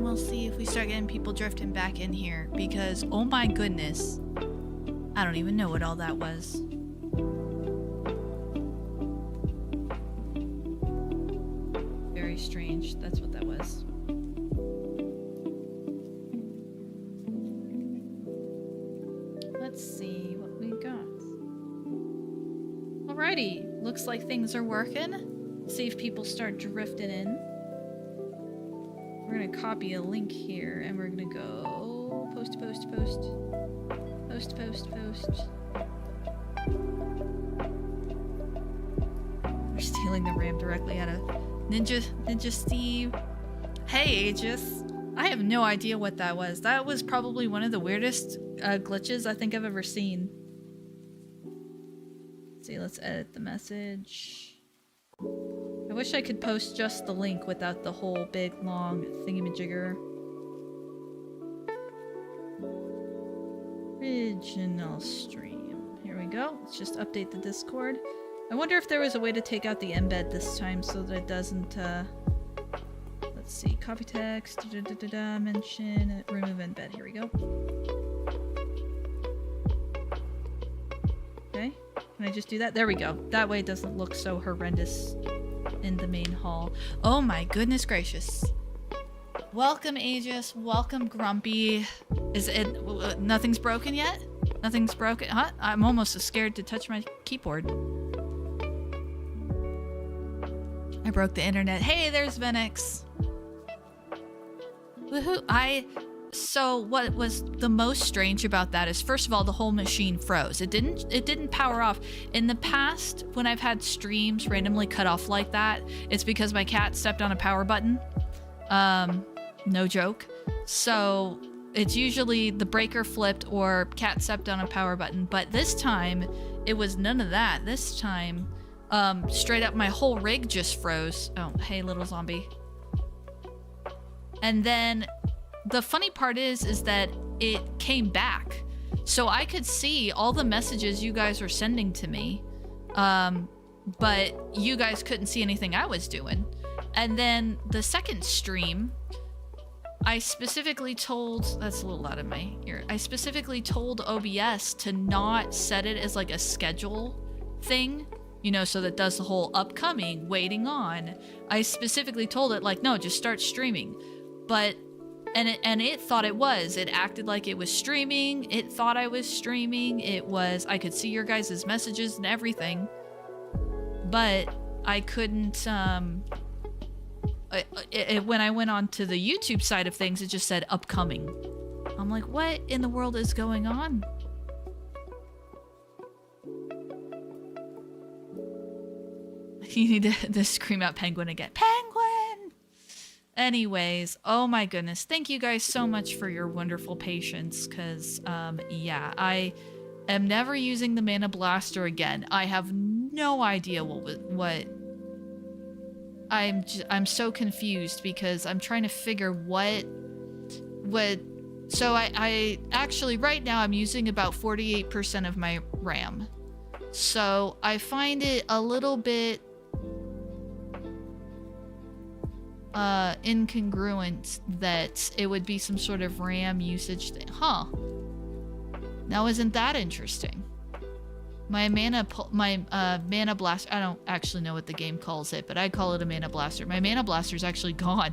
and we'll see if we start getting people drifting back in here, because oh my goodness, I don't even know what all that was. Very strange. That's what that was. Let's see what we got. Alrighty, looks like things are working. See if people start drifting in. We're gonna copy a link here and we're gonna go post, post, post. Post, post, post. We're stealing the RAM directly out of Ninja Steve. Hey, Aegis. I have no idea what that was. That was probably one of the weirdest glitches I think I've ever seen. Let's see, let's edit the message. I wish I could post just the link without the whole big long thingamajigger. Original stream. Here we go. Let's just update the Discord. I wonder if there was a way to take out the embed this time so that it doesn't, let's see, copy text, mention, remove embed. Here we go. Okay, can I just do that? There we go. That way it doesn't look so horrendous in the main hall. Oh my goodness gracious. Welcome, Aegis. Welcome, Grumpy. Is it, nothing's broken yet? Nothing's broken? Huh? I'm almost scared to touch my keyboard. I broke the internet. Hey, there's Venix. Woohoo. So what was the most strange about that is, first of all, the whole machine froze. It didn't power off. In the past, when I've had streams randomly cut off like that, it's because my cat stepped on a power button. No joke. So it's usually the breaker flipped or cat stepped on a power button. But this time, it was none of that. This time, straight up my whole rig just froze. Oh, hey, little zombie. And then the funny part is that it came back. So I could see all the messages you guys were sending to me, but you guys couldn't see anything I was doing. And then the second stream, I specifically told, that's a little out of my ear, I specifically told OBS to not set it as like a schedule thing, you know, so that does the whole upcoming, waiting on. I specifically told it like, no, just start streaming. But and it thought it was. It acted like it was streaming. It thought I was streaming. It was, I could see your guys' messages and everything. But I couldn't, when I went on to the YouTube side of things, it just said upcoming. I'm like, what in the world is going on? You need to scream out penguin again. Penguin! Anyways, oh my goodness. Thank you guys so much for your wonderful patience, because, yeah, I am never using the Mana Blaster again. I have no idea what I'm so confused because I'm trying to figure what so I actually right now I'm using about 48% of my RAM. So I find it a little bit incongruent that it would be some sort of RAM usage thing. Huh. Now isn't that interesting? My mana blaster, I don't actually know what the game calls it, but I call it a mana blaster. My mana blaster is actually gone.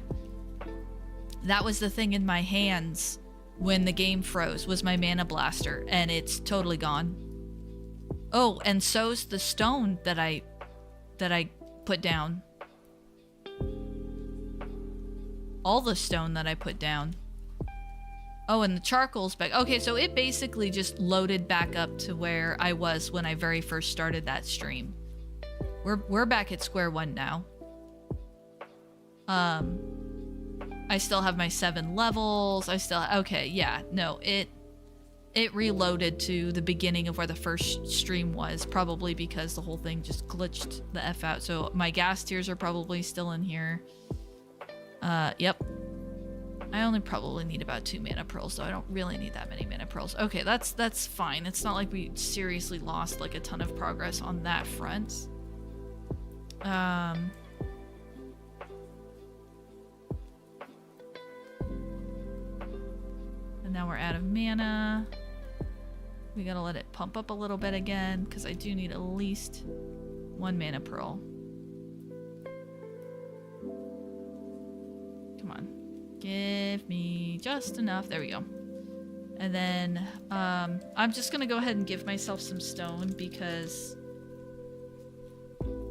That was the thing in my hands when the game froze, was my mana blaster, and it's totally gone. Oh, and so's the stone that I put down. All the stone that I put down. Oh, and the charcoal's back. Okay, so it basically just loaded back up to where I was when I very first started that stream. We're back at square one now. I still have my 7 levels. Okay, yeah, no, it reloaded to the beginning of where the first stream was, probably because the whole thing just glitched the F out. So my gas tiers are probably still in here. Yep. I only probably need about 2 mana pearls, so I don't really need that many mana pearls. Okay, that's fine. It's not like we seriously lost like a ton of progress on that front. And now we're out of mana. We gotta let it pump up a little bit again, because I do need at least 1 mana pearl. Come on. Give me just enough. There we go. And then I'm just gonna go ahead and give myself some stone because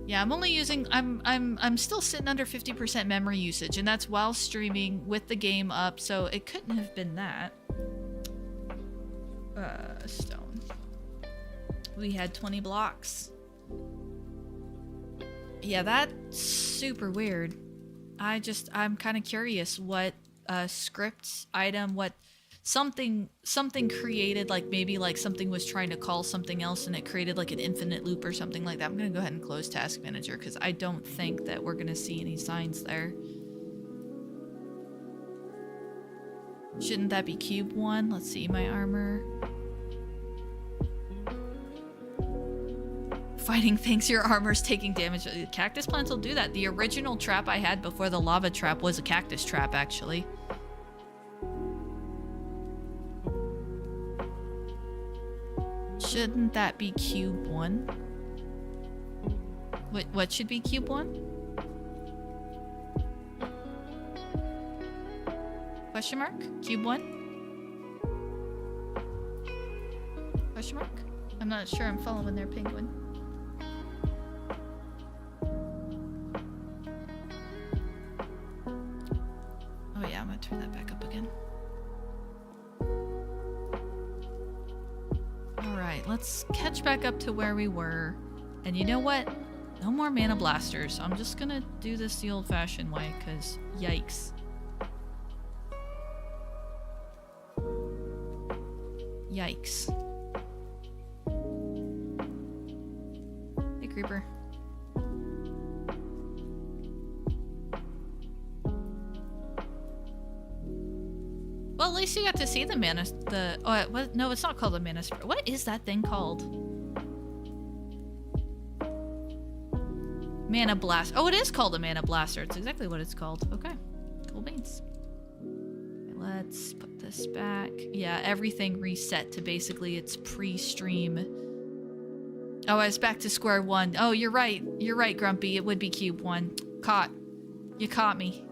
yeah, I'm only using I'm still sitting under 50% memory usage, and that's while streaming with the game up, so it couldn't have been that. Stone. We had 20 blocks. Yeah, that's super weird. I'm kind of curious what script item, what something created, like maybe like something was trying to call something else and it created like an infinite loop or something like that. I'm gonna go ahead and close Task Manager because I don't think that we're gonna see any signs there. Shouldn't that be cube 1? Let's see, my armor. Fighting things, your armor's taking damage. Cactus plants will do that. The original trap I had before the lava trap was a cactus trap, actually. Shouldn't that be cube 1? What should be cube 1? Question mark? Cube 1? Question mark? I'm not sure I'm following their penguin. Oh yeah, I'm gonna turn that back up again. Alright, let's catch back up to where we were. And you know what? No more mana blasters. I'm just gonna do this the old-fashioned way, because yikes. Yikes. Hey, creeper. Well, at least you got to see the mana. No, it's not called a mana spray. What is that thing called? Mana blast. Oh, it is called a mana blaster. It's exactly what it's called. Okay, cool beans. Okay, let's put this back. Yeah, everything reset to basically its pre-stream. Oh, I was back to square 1. Oh, you're right. You're right, Grumpy. It would be cube 1. Caught. You caught me.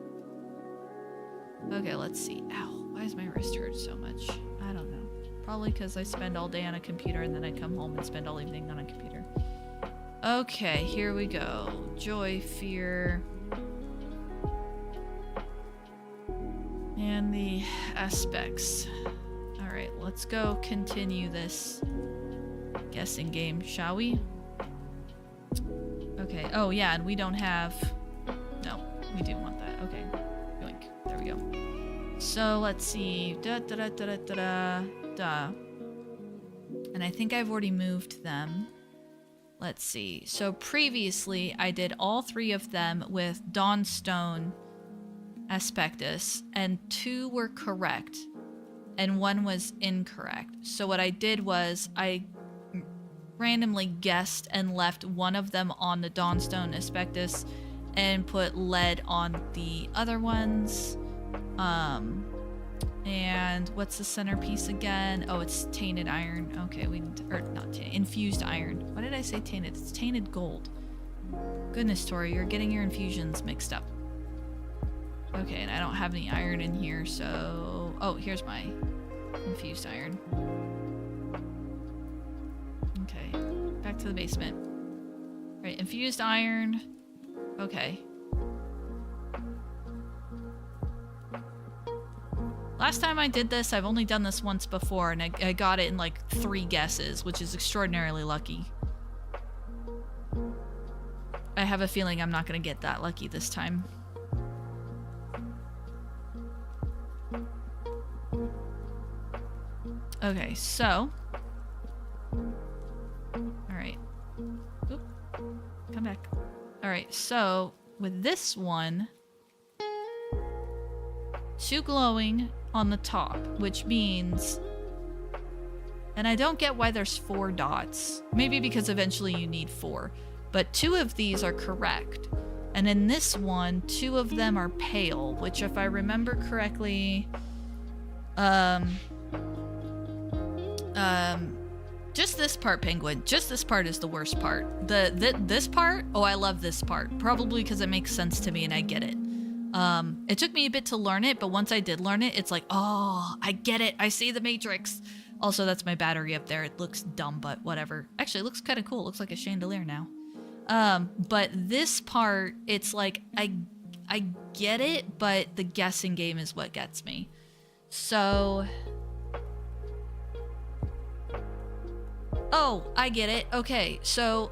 Okay, let's see. Ow. Why does my wrist hurt so much? I don't know. Probably because I spend all day on a computer and then I come home and spend all evening on a computer. Okay, here we go. Joy, fear. And the aspects. Alright, let's go continue this guessing game, shall we? Okay, oh yeah, and we don't have... No, we do want that. Okay, yoink. There we go. So let's see. And I think I've already moved them. Let's see. So previously I did all 3 of them with Dawnstone Aspectus, and 2 were correct and 1 was incorrect. So what I did was I randomly guessed and left one of them on the Dawnstone Aspectus and put lead on the other ones. And what's the centerpiece again? Oh, it's tainted iron. Okay, we need to, or not tainted, infused iron. Why did I say tainted? It's tainted gold. Goodness, Tori, you're getting your infusions mixed up. Okay, and I don't have any iron in here, so... Oh, here's my infused iron. Okay, back to the basement. Right, infused iron. Okay. Last time I did this, I've only done this once before, and I got it in like 3 guesses, which is extraordinarily lucky. I have a feeling I'm not gonna get that lucky this time. Okay, so... Alright. Oop. Come back. Alright, so with this one... 2 glowing on the top, which means... And I don't get why there's 4 dots. Maybe because eventually you need 4. But 2 of these are correct. And in this one, 2 of them are pale, which if I remember correctly... Just this part, Penguin. Just this part is the worst part. This part, oh, I love this part. Probably because it makes sense to me and I get it. It took me a bit to learn it, but once I did learn it, it's like, oh, I get it. I see the Matrix. Also, that's my battery up there. It looks dumb, but whatever. Actually, it looks kind of cool. It looks like a chandelier now. But this part, it's like, I get it, but the guessing game is what gets me. So... Oh, I get it. Okay, so,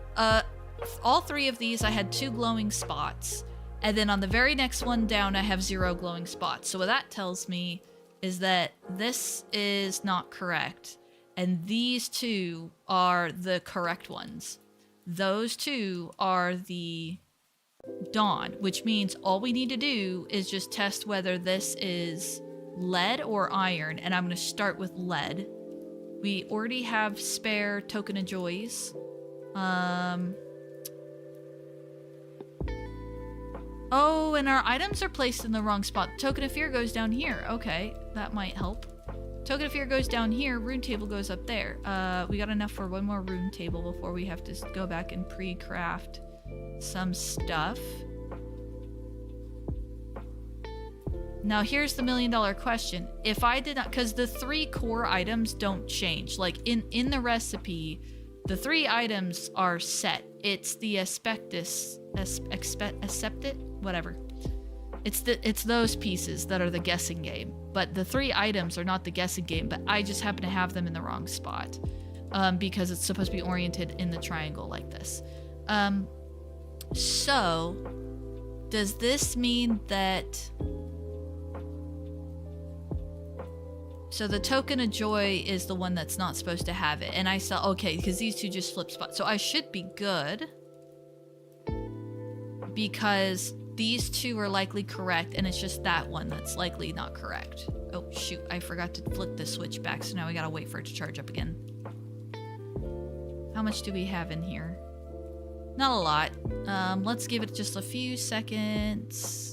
all three of these, I had 2 glowing spots. And then on the very next one down, I have 0 glowing spots. So what that tells me is that this is not correct. And these 2 are the correct ones. Those 2 are the dawn, which means all we need to do is just test whether this is lead or iron. And I'm going to start with lead. We already have spare token of joys. Oh, and our items are placed in the wrong spot. Token of fear goes down here. Okay, that might help. Token of fear goes down here. Rune table goes up there. We got enough for 1 more rune table before we have to go back and pre-craft some stuff. Now here's the $1 million question. If I did not, because the 3 core items don't change. Like in the recipe, the 3 items are set. It's the aspectus, accepted, whatever. It's those pieces that are the guessing game. But the 3 items are not the guessing game. But I just happen to have them in the wrong spot, because it's supposed to be oriented in the triangle like this. So does this mean that? So the token of joy is the one that's not supposed to have it. And I saw, okay, because these 2 just flip spots. So I should be good. Because these 2 are likely correct. And it's just that one that's likely not correct. Oh, shoot. I forgot to flip the switch back. So now we gotta wait for it to charge up again. How much do we have in here? Not a lot. Let's give it just a few seconds.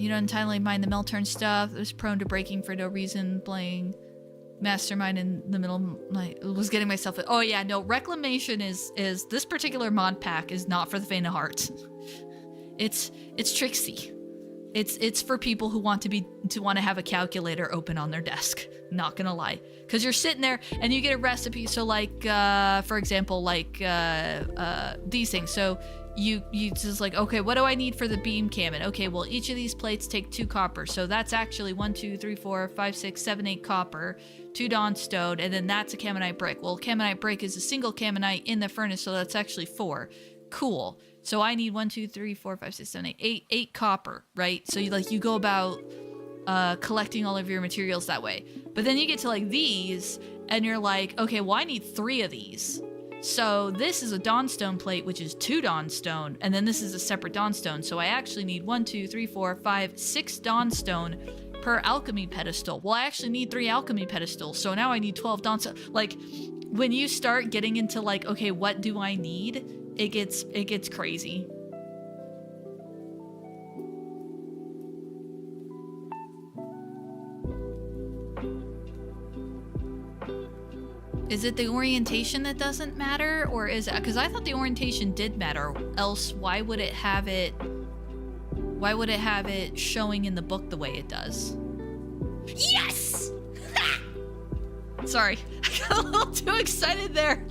You don't entirely mind the Melturn stuff. It was prone to breaking for no reason. Playing Mastermind in the middle. I was getting myself. Oh yeah, no. Reclamation is this particular mod pack is not for the faint of heart. It's tricksy. It's for people who want to have a calculator open on their desk. Not gonna lie, because you're sitting there and you get a recipe. So like, for example, like these things. So. You just like, okay, what do I need for the beam cannon? Okay, well, each of these plates take 2 copper. So that's actually 1, 2, 3, 4, 5, 6, 7, 8 copper, 2 dawnstone, and then that's a Camonite brick. Well, Camonite brick is a single Camonite in the furnace, so that's actually 4. Cool. So I need 1, 2, 3, 4, 5, 6, 7, 8, 8 copper, right? So you go about collecting all of your materials that way. But then you get to like these, and you're like, okay, well, I need 3 of these. So this is a dawnstone plate, which is 2 dawnstone, and then this is a separate dawnstone. So I actually need 1, 2, 3, 4, 5, 6 dawnstone per alchemy pedestal. Well, I actually need 3 alchemy pedestals, so now I need 12 dawnstone. Like, when you start getting into like, okay, what do I need? It gets crazy. Is it the orientation that doesn't matter, or is it, because I thought the orientation did matter, else why would it have it showing in the book the way it does? Yes! Sorry, I got a little too excited there.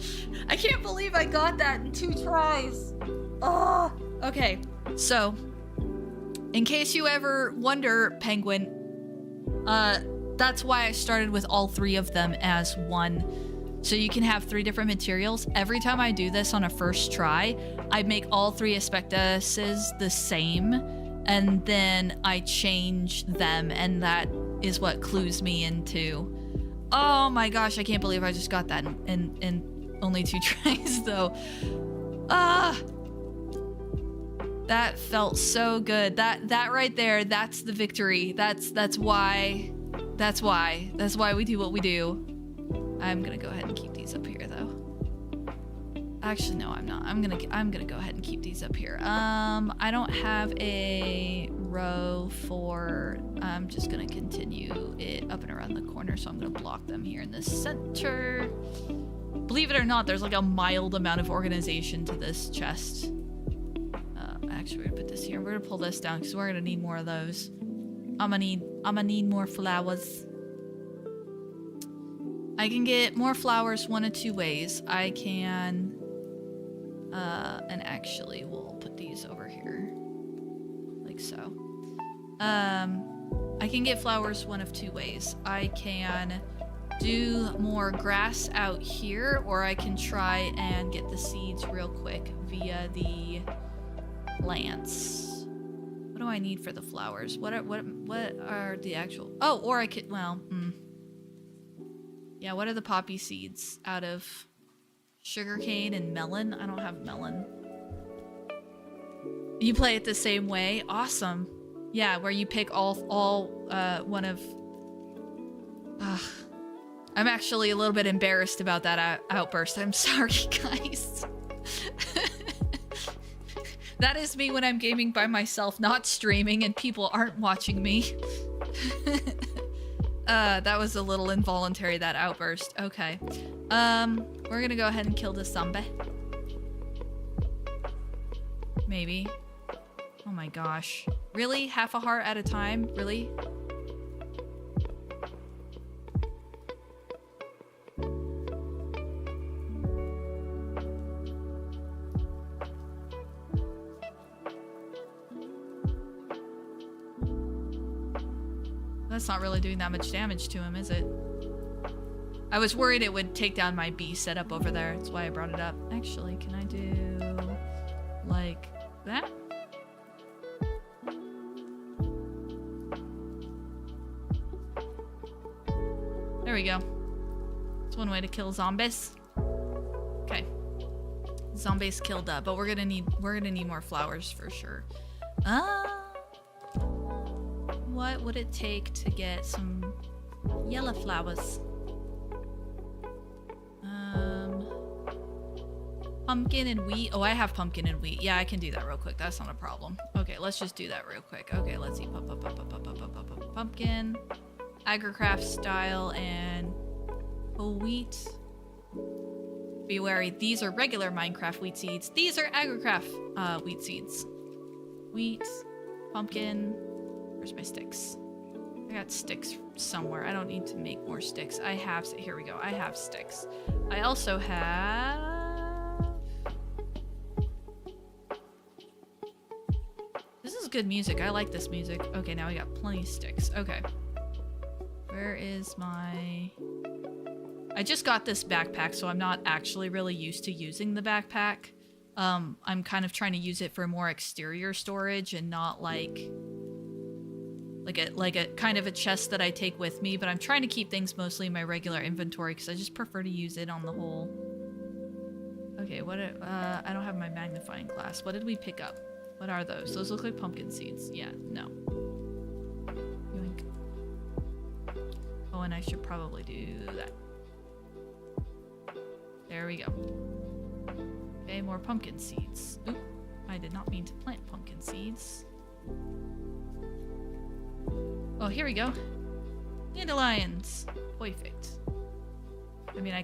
I can't believe I got that in 2 tries. Oh, okay. So, in case you ever wonder, Penguin, that's why I started with all 3 of them as one. So you can have 3 different materials. Every time I do this on a first try, I make all 3 aspectuses the same, and then I change them, and that is what clues me into. Oh my gosh, I can't believe I just got that in only 2 tries though. That felt so good. That right there, that's the victory. That's why we do what we do. I'm gonna go ahead and keep these up here though. Actually, no, I'm not. I'm gonna go ahead and keep these up here. I don't have a row for, I'm just gonna continue it up and around the corner, so I'm gonna block them here in the center. Believe it or not, there's like a mild amount of organization to this chest. Actually, we're gonna put this here. We're gonna pull this down because we're gonna need more of those. I'm gonna need more flowers. I can get more flowers one of two ways. I can, and actually we'll put these over here, like so. I can get flowers one of two ways. I can do more grass out here, or I can try and get the seeds real quick via the plants. What do I need for the flowers? What are the actual... Oh, or I could... Well, yeah, what are the poppy seeds out of sugarcane and melon? I don't have melon. You play it the same way? Awesome. Yeah, where you pick all one of... I'm actually a little bit embarrassed about that outburst. I'm sorry, guys. That is me when I'm gaming by myself, not streaming, and people aren't watching me. That was a little involuntary, that outburst. Okay. We're gonna go ahead and kill this zombie. Maybe. Oh my gosh. Really? Half a heart at a time? Really? That's not really doing that much damage to him, is it? I was worried it would take down my bee setup over there. That's why I brought it up. Actually, can I do like that? There we go. That's one way to kill zombies. Okay. Zombies killed up, but we're gonna need more flowers for sure. What would it take to get some yellow flowers? Pumpkin and wheat. Oh, I have pumpkin and wheat. Yeah, I can do that real quick. That's not a problem. Okay, let's just do that real quick. Okay, let's see. Pumpkin, agricraft style, and wheat. Be wary. These are regular Minecraft wheat seeds. These are agricraft wheat seeds. Wheat, pumpkin. Where's my sticks? I got sticks somewhere. I don't need to make more sticks. I have... Here we go. I have sticks. I also have... This is good music. I like this music. Okay, now we got plenty of sticks. Okay. Where is my... I just got this backpack, so I'm not actually really used to using the backpack. I'm kind of trying to use it for more exterior storage and not like a kind of a chest that I take with me, but I'm trying to keep things mostly in my regular inventory because I just prefer to use it on the whole. Okay, I don't have my magnifying glass. What did we pick up? What are those? Those look like pumpkin seeds. Yeah, no. Yoink. Oh, and I should probably do that. There we go. Okay, more pumpkin seeds. Oop, I did not mean to plant pumpkin seeds. Oh, here we go. Dandelions. Perfect. I mean,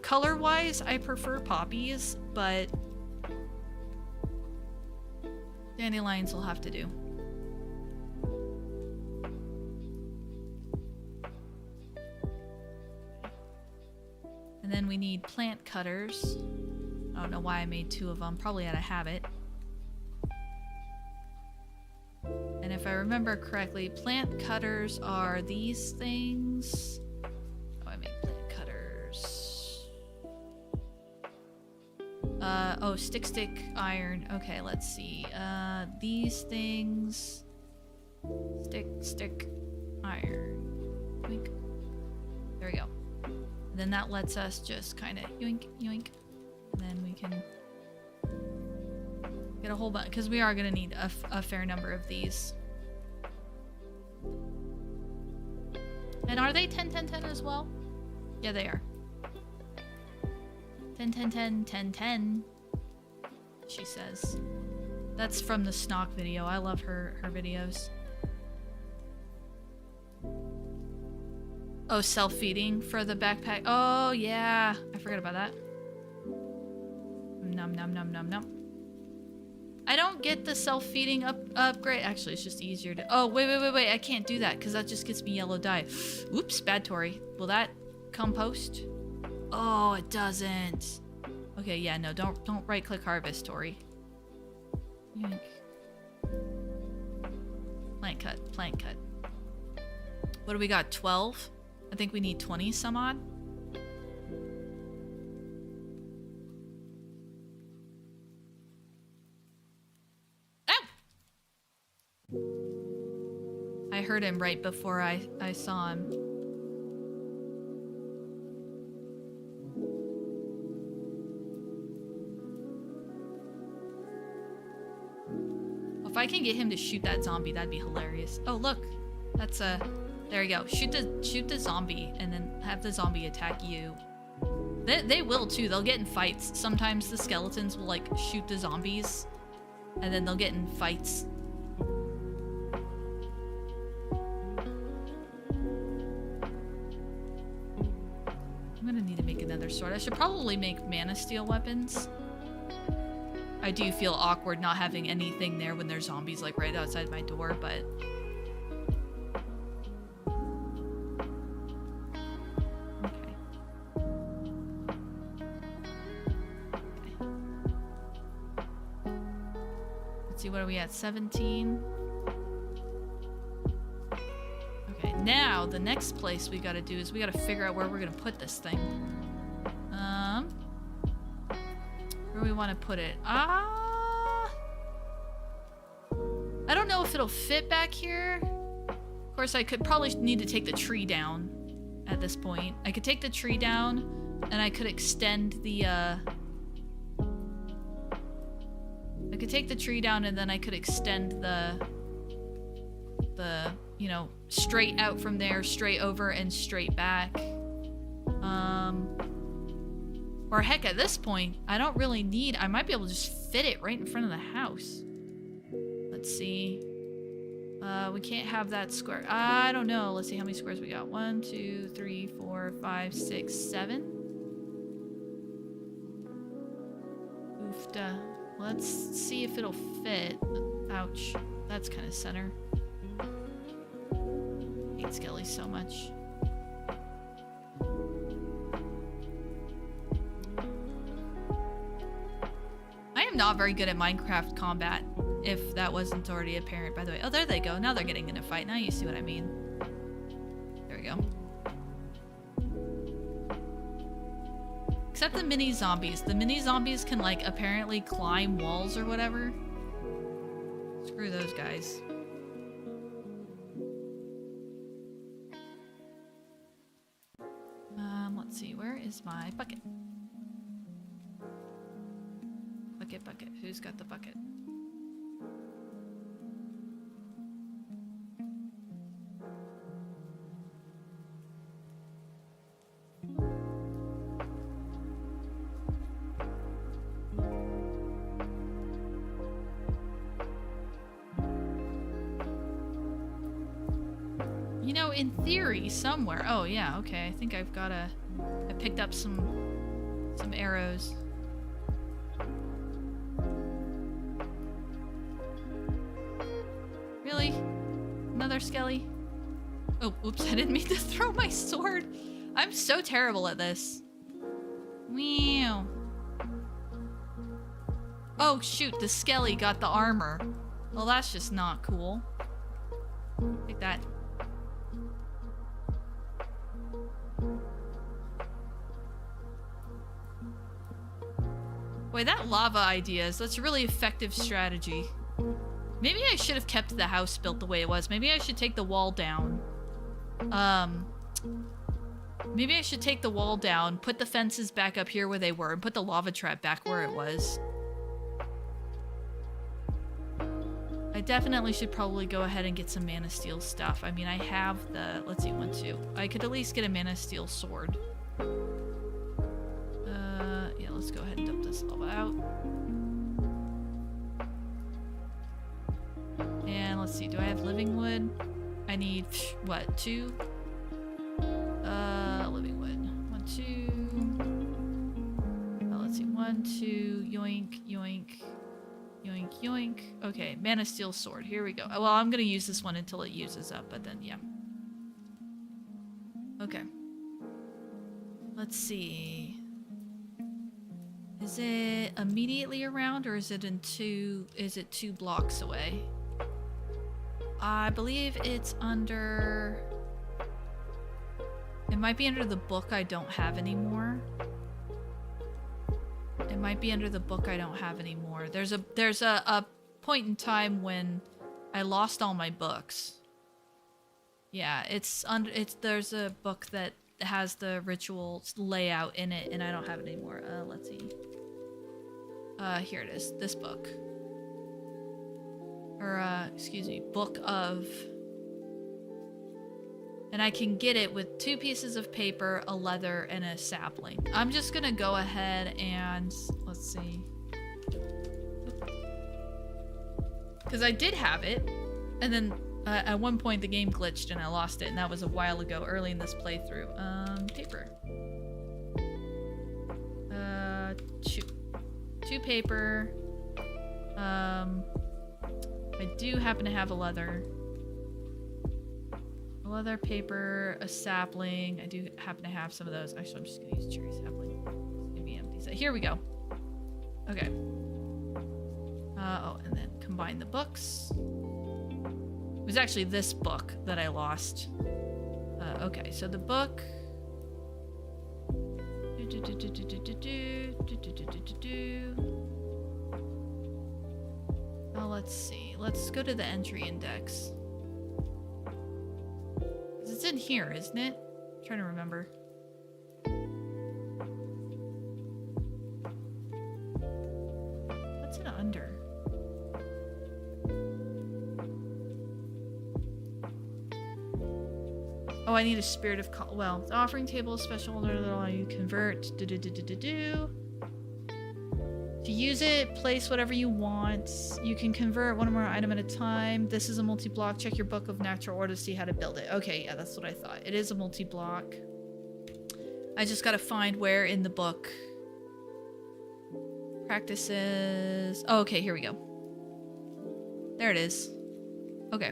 color-wise, I prefer poppies, but dandelions will have to do. And then we need plant cutters. I don't know why I made 2 of them. Probably out of habit. And if I remember correctly, plant cutters are these things. Oh, I made plant cutters. Oh, stick, iron. Okay, let's see. These things. Stick, iron. Yoink. There we go. And then that lets us just kind of yoink, yoink. And then we can get a whole bunch, because we are going to need a fair number of these. And are they 10, 10, 10 as well? Yeah, they are. 10, 10, 10, 10, 10. She says. That's from the Snock video. I love her videos. Oh, self-feeding for the backpack. Oh, yeah. I forgot about that. Num num num num num. I don't get the self-feeding upgrade. Actually, it's just easier to... Oh, wait. I can't do that because that just gets me yellow dye. Oops, bad Tori. Will that compost? Oh, it doesn't. Okay, yeah, no, don't right-click harvest, Tori. Yank. Plant cut. What do we got? 12? I think we need 20 some odd. I heard him right before I saw him. If I can get him to shoot that zombie, that'd be hilarious. Oh, look. That's a... There you go. Shoot the zombie and then have the zombie attack you. They will too. They'll get in fights. Sometimes the skeletons will like shoot the zombies and then they'll get in fights. I'm gonna need to make another sword. I should probably make mana steel weapons. I do feel awkward not having anything there when there's zombies like right outside my door, but... Okay. Let's see, what are we at? 17? Okay, now the next place we gotta do is we gotta figure out where we're gonna put this thing. Where we want to put it? I don't know if it'll fit back here. Of course, I could probably need to take the tree down at this point. I could take the tree down and I could extend the, I could take the tree down and then I could extend the, you know, straight out from there, straight over and straight back. Or heck, at this point, I don't really need... I might be able to just fit it right in front of the house. Let's see. We can't have that square. I don't know. Let's see how many squares we got. 1, 2, 3, 4, 5, 6, 7. Oofda. Let's see if it'll fit. Ouch. That's kind of center. I hate Skelly so much. Not very good at Minecraft combat, if that wasn't already apparent, by the way. Oh, there they go. Now they're getting in a fight. Now you see what I mean. There we go. Except the mini zombies. The mini zombies can, like, apparently climb walls or whatever. Screw those guys. Let's see. Where is my bucket? Bucket. Who's got the bucket? You know, in theory, somewhere. Oh, yeah, okay. I think I've got a... I picked up some arrows. Really? Another skelly? Oh, oops, I didn't mean to throw my sword. I'm so terrible at this. Meow. Oh, shoot, the skelly got the armor. Well, that's just not cool. Take that. Boy, that lava idea that's a really effective strategy. Maybe I should have kept the house built the way it was. Maybe I should take the wall down. Maybe I should take the wall down, put the fences back up here where they were, and put the lava trap back where it was. I definitely should probably go ahead and get some mana steel stuff. I mean, I have the... Let's see, 1, 2. I could at least get a mana steel sword. Yeah, let's go ahead and dump this lava out. And let's see, do I have living wood? I need, what, 2? Living wood. 1, 2. Oh, let's see, 1, 2, yoink, yoink, yoink, yoink. Okay, mana steel sword, here we go. Well, I'm gonna use this one until it uses up, but then, yeah. Okay. Let's see. Is it immediately around, or is it is it 2 blocks away? I believe it's under... It might be under the book I don't have anymore. It might be under the book I don't have anymore. There's a point in time when I lost all my books. Yeah, there's a book that has the ritual layout in it, and I don't have it anymore. Let's see. Here it is. This book. Or, excuse me, book of... And I can get it with 2 pieces of paper, a leather, and a sapling. I'm just gonna go ahead and... Let's see. Because I did have it, and then at one point the game glitched and I lost it, and that was a while ago, early in this playthrough. Paper. 2 paper. I do happen to have a leather. A leather, paper, a sapling. I do happen to have some of those. Actually, I'm just gonna use cherry sapling. It's gonna be empty. So here we go. Okay. Oh, and then combine the books. It was actually this book that I lost. Okay, so the book. Oh, let's see. Let's go to the entry index. It's in here, isn't it? I'm trying to remember. What's it under? Oh, I need a spirit of well, the offering table special that'll allow you to convert. To use it, place whatever you want. You can convert one or more item at a time. This is a multi-block. Check your book of natural order to see how to build it. Okay, yeah, that's what I thought. It is a multi-block. I just gotta find where in the book. Practices. Oh, okay, here we go. There it is. Okay.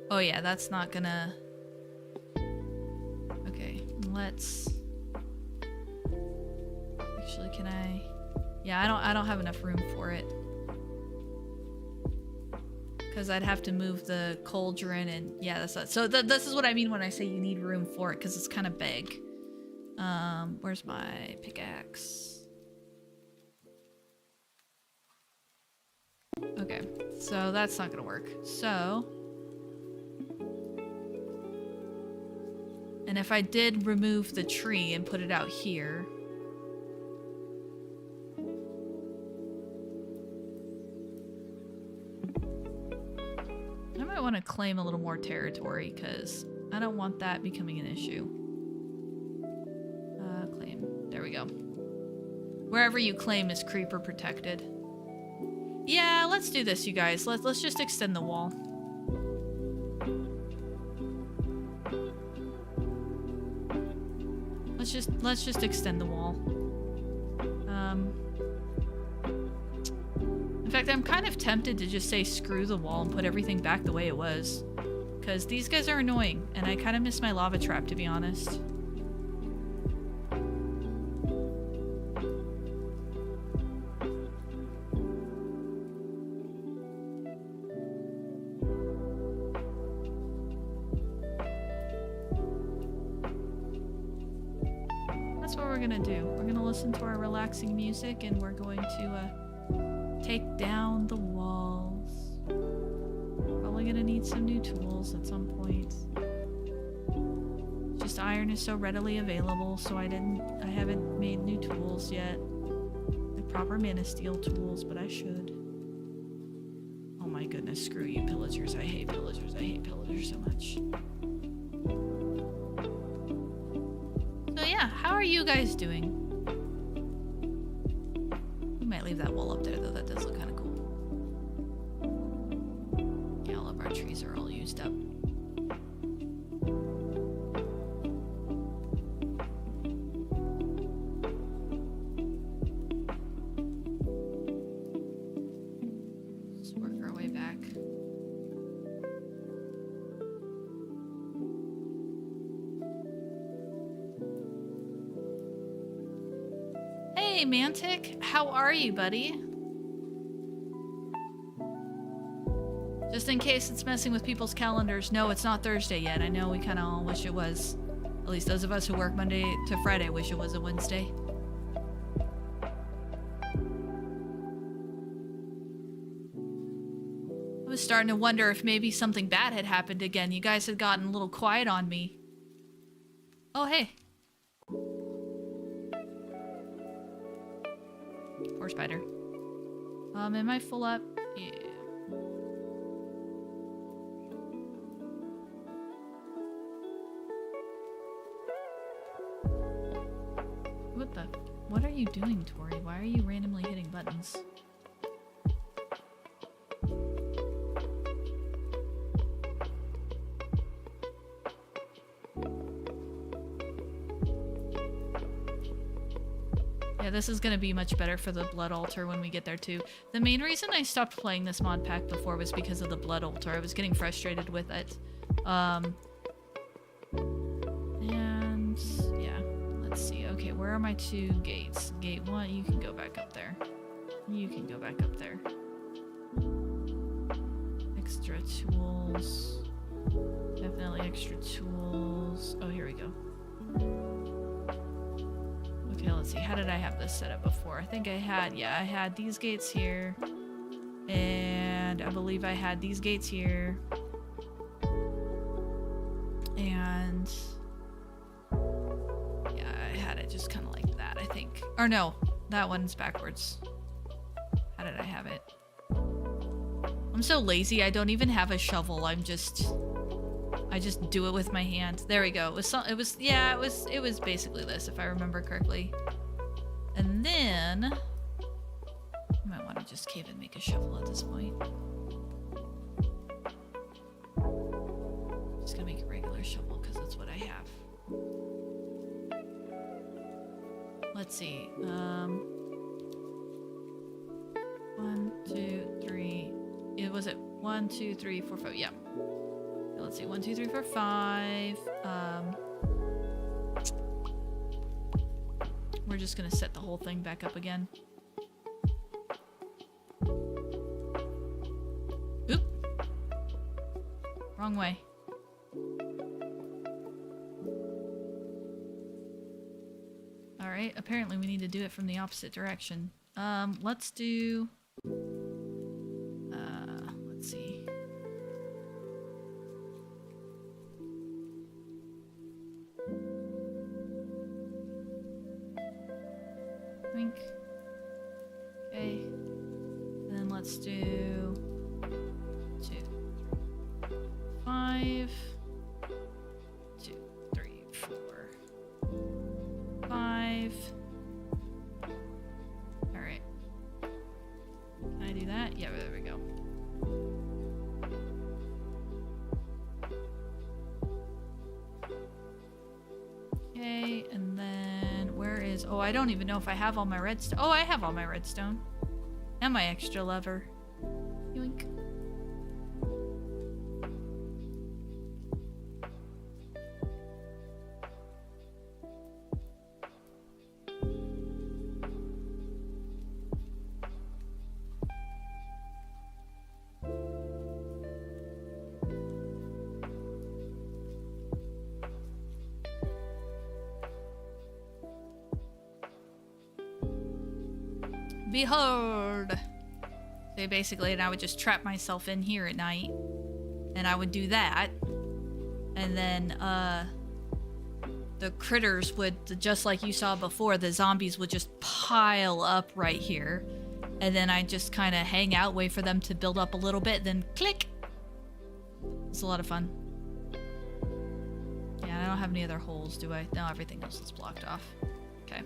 Oh yeah, that's not gonna... Okay, let's... Actually, can I... Yeah, I don't have enough room for it. Because I'd have to move the cauldron and... Yeah, that's not... So this is what I mean when I say you need room for it, because it's kind of big. Where's my pickaxe? Okay, so that's not gonna work. So... And if I did remove the tree and put it out here... I might want to claim a little more territory, because I don't want that becoming an issue. Claim. There we go. Wherever you claim is creeper protected. Yeah, let's do this, you guys. Let's just extend the wall. Let's just extend the wall. In fact, I'm kind of tempted to just say screw the wall and put everything back the way it was. Because these guys are annoying, and I kind of miss my lava trap, to be honest. That's what we're gonna do. We're gonna listen to our relaxing music, and we're going to take down the walls. Probably gonna need some new tools at some point. Just iron is so readily available, so I haven't made new tools yet. Like proper mana steel tools, but I should. Oh my goodness, screw you pillagers. I hate pillagers. I hate pillagers so much. So yeah, how are you guys doing? We might leave that wall up there though, that does look kind of cool. used up. Let's work our way back. Hey, Mantic, how are you, buddy? Just in case it's messing with people's calendars, no, it's not Thursday yet. I know we kind of all wish it was. At least those of us who work Monday to Friday wish it was a Wednesday. I was starting to wonder if maybe something bad had happened again. You guys had gotten a little quiet on me. Oh, hey. Poor spider. Am I full up? Yeah. What are you doing, Tori? Why are you randomly hitting buttons? Yeah, this is gonna be much better for the blood altar when we get there too. The main reason I stopped playing this mod pack before was because of the blood altar. I was getting frustrated with it. And yeah, let's see. Okay, where are my two gates? Gate 1, you can go back up there. You can go back up there. Extra tools. Definitely extra tools. Oh, here we go. Okay, let's see. How did I have this set up before? I think I had, yeah, I had these gates here. And I believe I had these gates here. And yeah, I had it just kind of like that, I think. Or no, that one's backwards. How did I have it? I'm so lazy, I don't even have a shovel. I just do it with my hand. There we go. It was basically this, if I remember correctly. And then I might want to just cave and make a shovel at this point. Just gonna make a regular shovel because that's what I have. Let's see. 1, 2, 3. Was it 1, 2, 3, 4, 5? Yeah. Let's see, 1, 2, 3, 4, 5. We're just gonna set the whole thing back up again. Oop. Wrong way. Alright, apparently we need to do it from the opposite direction. Let's do... let's see. Okay, and then let's do 2, 5, 2, 3, 4, 5. All right, can I do that? Yeah, there we go. Okay, and then where is... Oh, I don't even know if I have all my redstone. Oh, I have all my redstone. And my extra lever. Yoink. Behold! So basically, and I would just trap myself in here at night. And I would do that. And then, the critters would, just like you saw before, the zombies would just pile up right here. And then I'd just kind of hang out, wait for them to build up a little bit, then click! It's a lot of fun. Yeah, I don't have any other holes, do I? No, everything else is blocked off. Okay.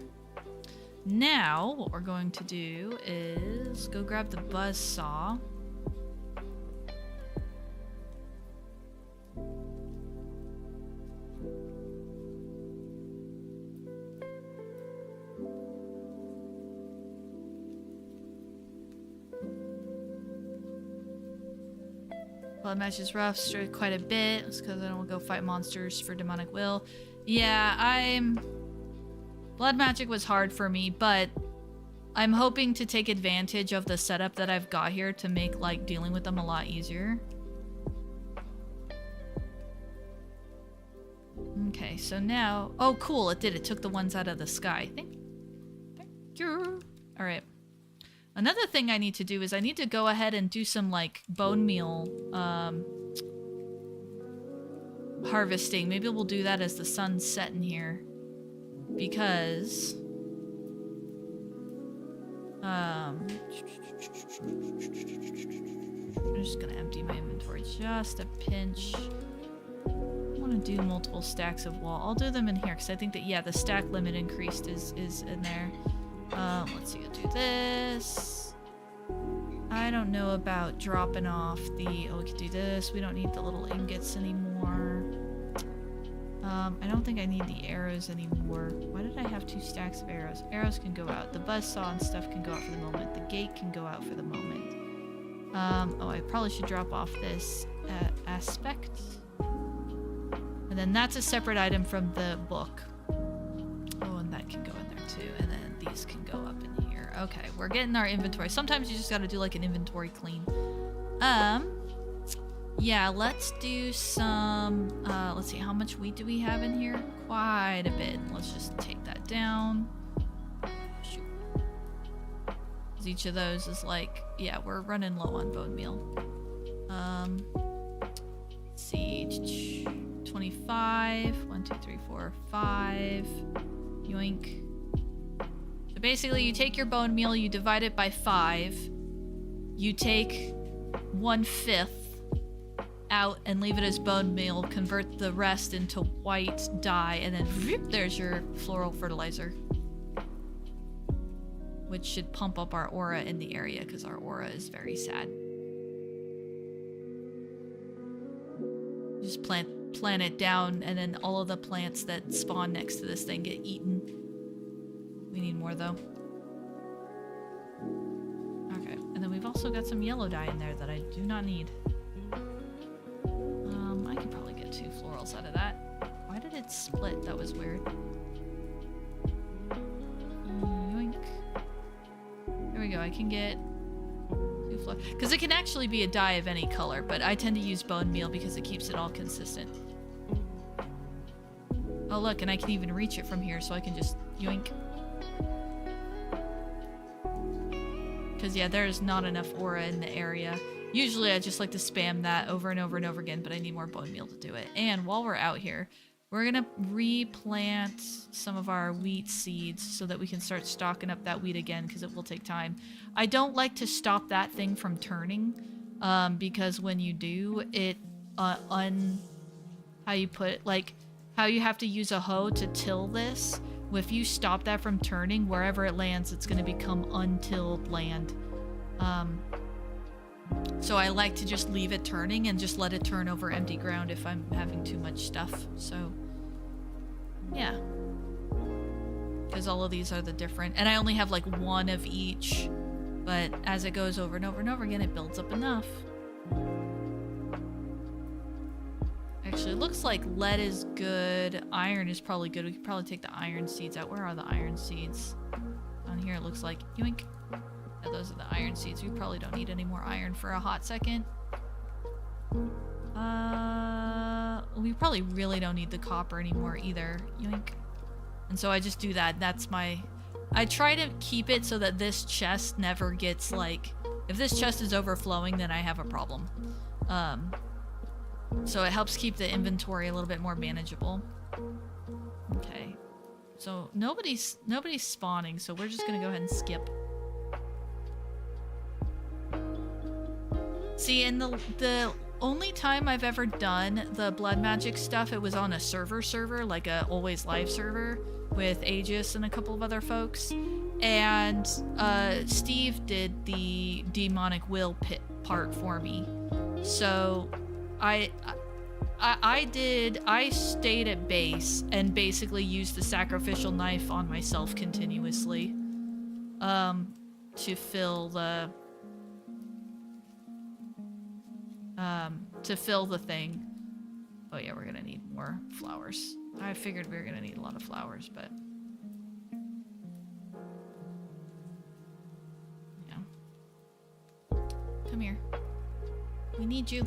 Now, what we're going to do is go grab the buzzsaw. Blood match is rough, straight quite a bit. It's because I don't go fight monsters for demonic will. Yeah, Blood magic was hard for me, but I'm hoping to take advantage of the setup that I've got here to make, like, dealing with them a lot easier. Okay, so now... Oh, cool, it did. It took the ones out of the sky. Thank you. Alright. Another thing I need to do is I need to go ahead and do some, like, bone meal, harvesting. Maybe we'll do that as the sun's setting here. Because... I'm just gonna empty my inventory just a pinch. I want to do multiple stacks of wall. I'll do them in here because I think that, yeah, the stack limit increased is in there. Let's see, I'll do this. I don't know about dropping off the... Oh, we can do this. We don't need the little ingots anymore. I don't think I need the arrows anymore. Why did I have 2 stacks of arrows? Arrows can go out. The buzzsaw and stuff can go out for the moment. The gate can go out for the moment. Oh, I probably should drop off this aspect. And then that's a separate item from the book. Oh, and that can go in there too. And then these can go up in here. Okay, we're getting our inventory. Sometimes you just gotta do like an inventory clean. Yeah, let's do some, let's see, how much wheat do we have in here? Quite a bit. Let's just take that down. Shoot. 'Cause each of those is like, yeah, we're running low on bone meal. Let's see, 25, 1, 2, 3, 4, 5, yoink. So basically you take your bone meal, you divide it by 5, you take 1/5 out and leave it as bone meal, convert the rest into white dye, and then whoop, there's your floral fertilizer. Which should pump up our aura in the area, because our aura is very sad. Just plant it down, and then all of the plants that spawn next to this thing get eaten. We need more, though. Okay, and then we've also got some yellow dye in there that I do not need. I can probably get 2 florals out of that. Why did it split? That was weird. Yoink. There we go. I can get 2 florals. Because it can actually be a dye of any color, but I tend to use bone meal because it keeps it all consistent. Oh look, and I can even reach it from here, so I can just yoink. Because yeah, there's not enough aura in the area. Usually I just like to spam that over and over and over again, but I need more bone meal to do it. And while we're out here, we're gonna replant some of our wheat seeds so that we can start stocking up that wheat again, because it will take time. I don't like to stop that thing from turning, because when you do, it how you put it, like how you have to use a hoe to till this. If you stop that from turning, wherever it lands, it's gonna become untilled land. So I like to just leave it turning and just let it turn over empty ground if I'm having too much stuff. So, yeah. Because all of these are the different... And I only have like 1 of each. But as it goes over and over and over again, it builds up enough. Actually, it looks like lead is good. Iron is probably good. We could probably take the iron seeds out. Where are the iron seeds? On here it looks like... Yoink. Yeah, those are the iron seeds. We probably don't need any more iron for a hot second. We probably really don't need the copper anymore either. Yoink. And so I just do that. That's my... I try to keep it so that this chest never gets, like... If this chest is overflowing, then I have a problem. So it helps keep the inventory a little bit more manageable. Okay. So nobody's spawning, so we're just gonna go ahead and skip. See, and the only time I've ever done the blood magic stuff, it was on a server, like a always live server with Aegis and a couple of other folks. And Steve did the demonic will pit part for me. So I stayed at base and basically used the sacrificial knife on myself continuously to fill the to fill the thing. Oh yeah, we're gonna need more flowers. I figured we were gonna need a lot of flowers, but yeah. Come here. We need you.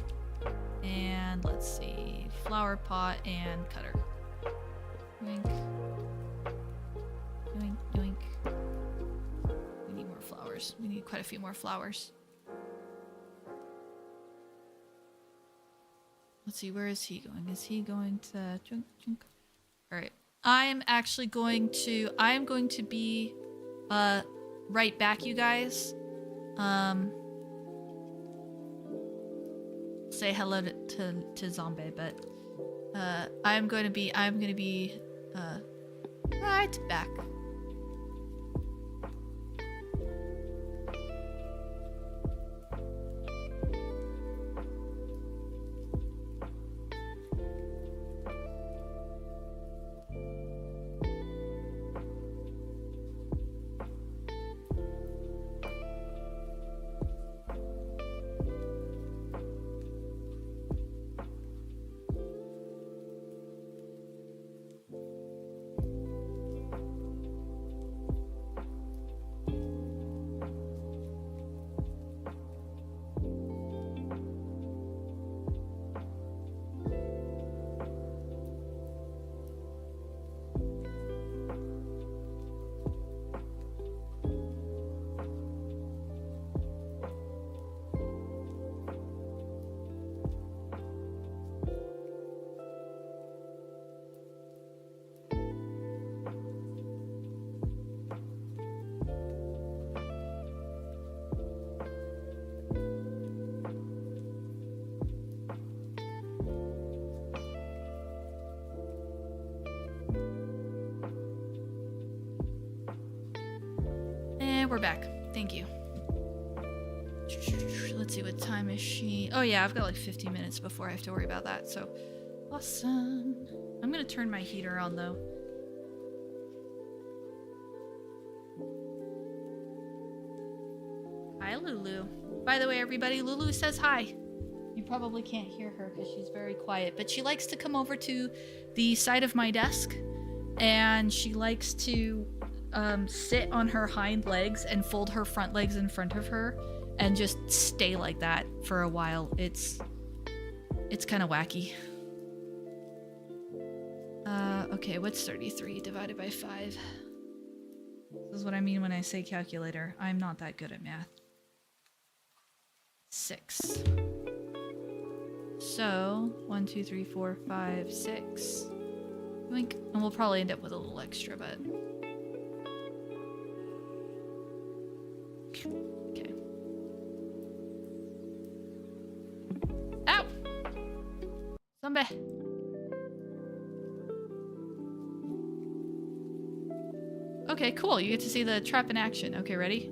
And let's see, flower pot and cutter. Yoink. Yoink, yoink. We need more flowers. We need quite a few more flowers. Let's see, where is he going? Is he going to junk, junk? Alright. I am going to be right back, you guys. Say hello to Zombie, but I'm going to be right back. We're back. Thank you. Let's see, what time is she? Oh yeah, I've got like 15 minutes before I have to worry about that, so awesome. I'm gonna turn my heater on though. Hi, Lulu. By the way, everybody, Lulu says hi. You probably can't hear her because she's very quiet, but she likes to come over to the side of my desk and she likes to sit on her hind legs and fold her front legs in front of her and just stay like that for a while. It's kind of wacky. Okay, what's 33 divided by 5? This is what I mean when I say calculator. I'm not that good at math. 6. So, 1, 2, 3, 4, 5, 6. Yoink. And we'll probably end up with a little extra, but... Okay. Ow! Zombie! Okay, cool. You get to see the trap in action. Okay, ready?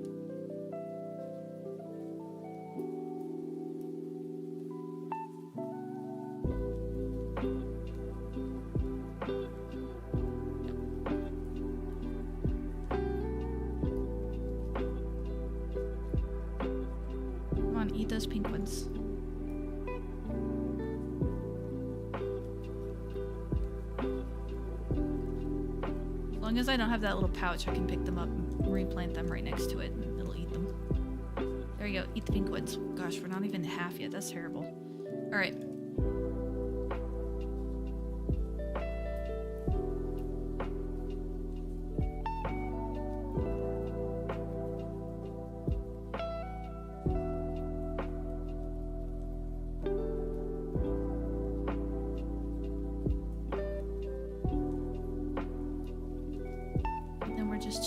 Eat those pink ones. As long as I don't have that little pouch, I can pick them up and replant them right next to it and it'll eat them. There you go, eat the pink ones. Gosh, we're not even half yet, that's terrible. Alright.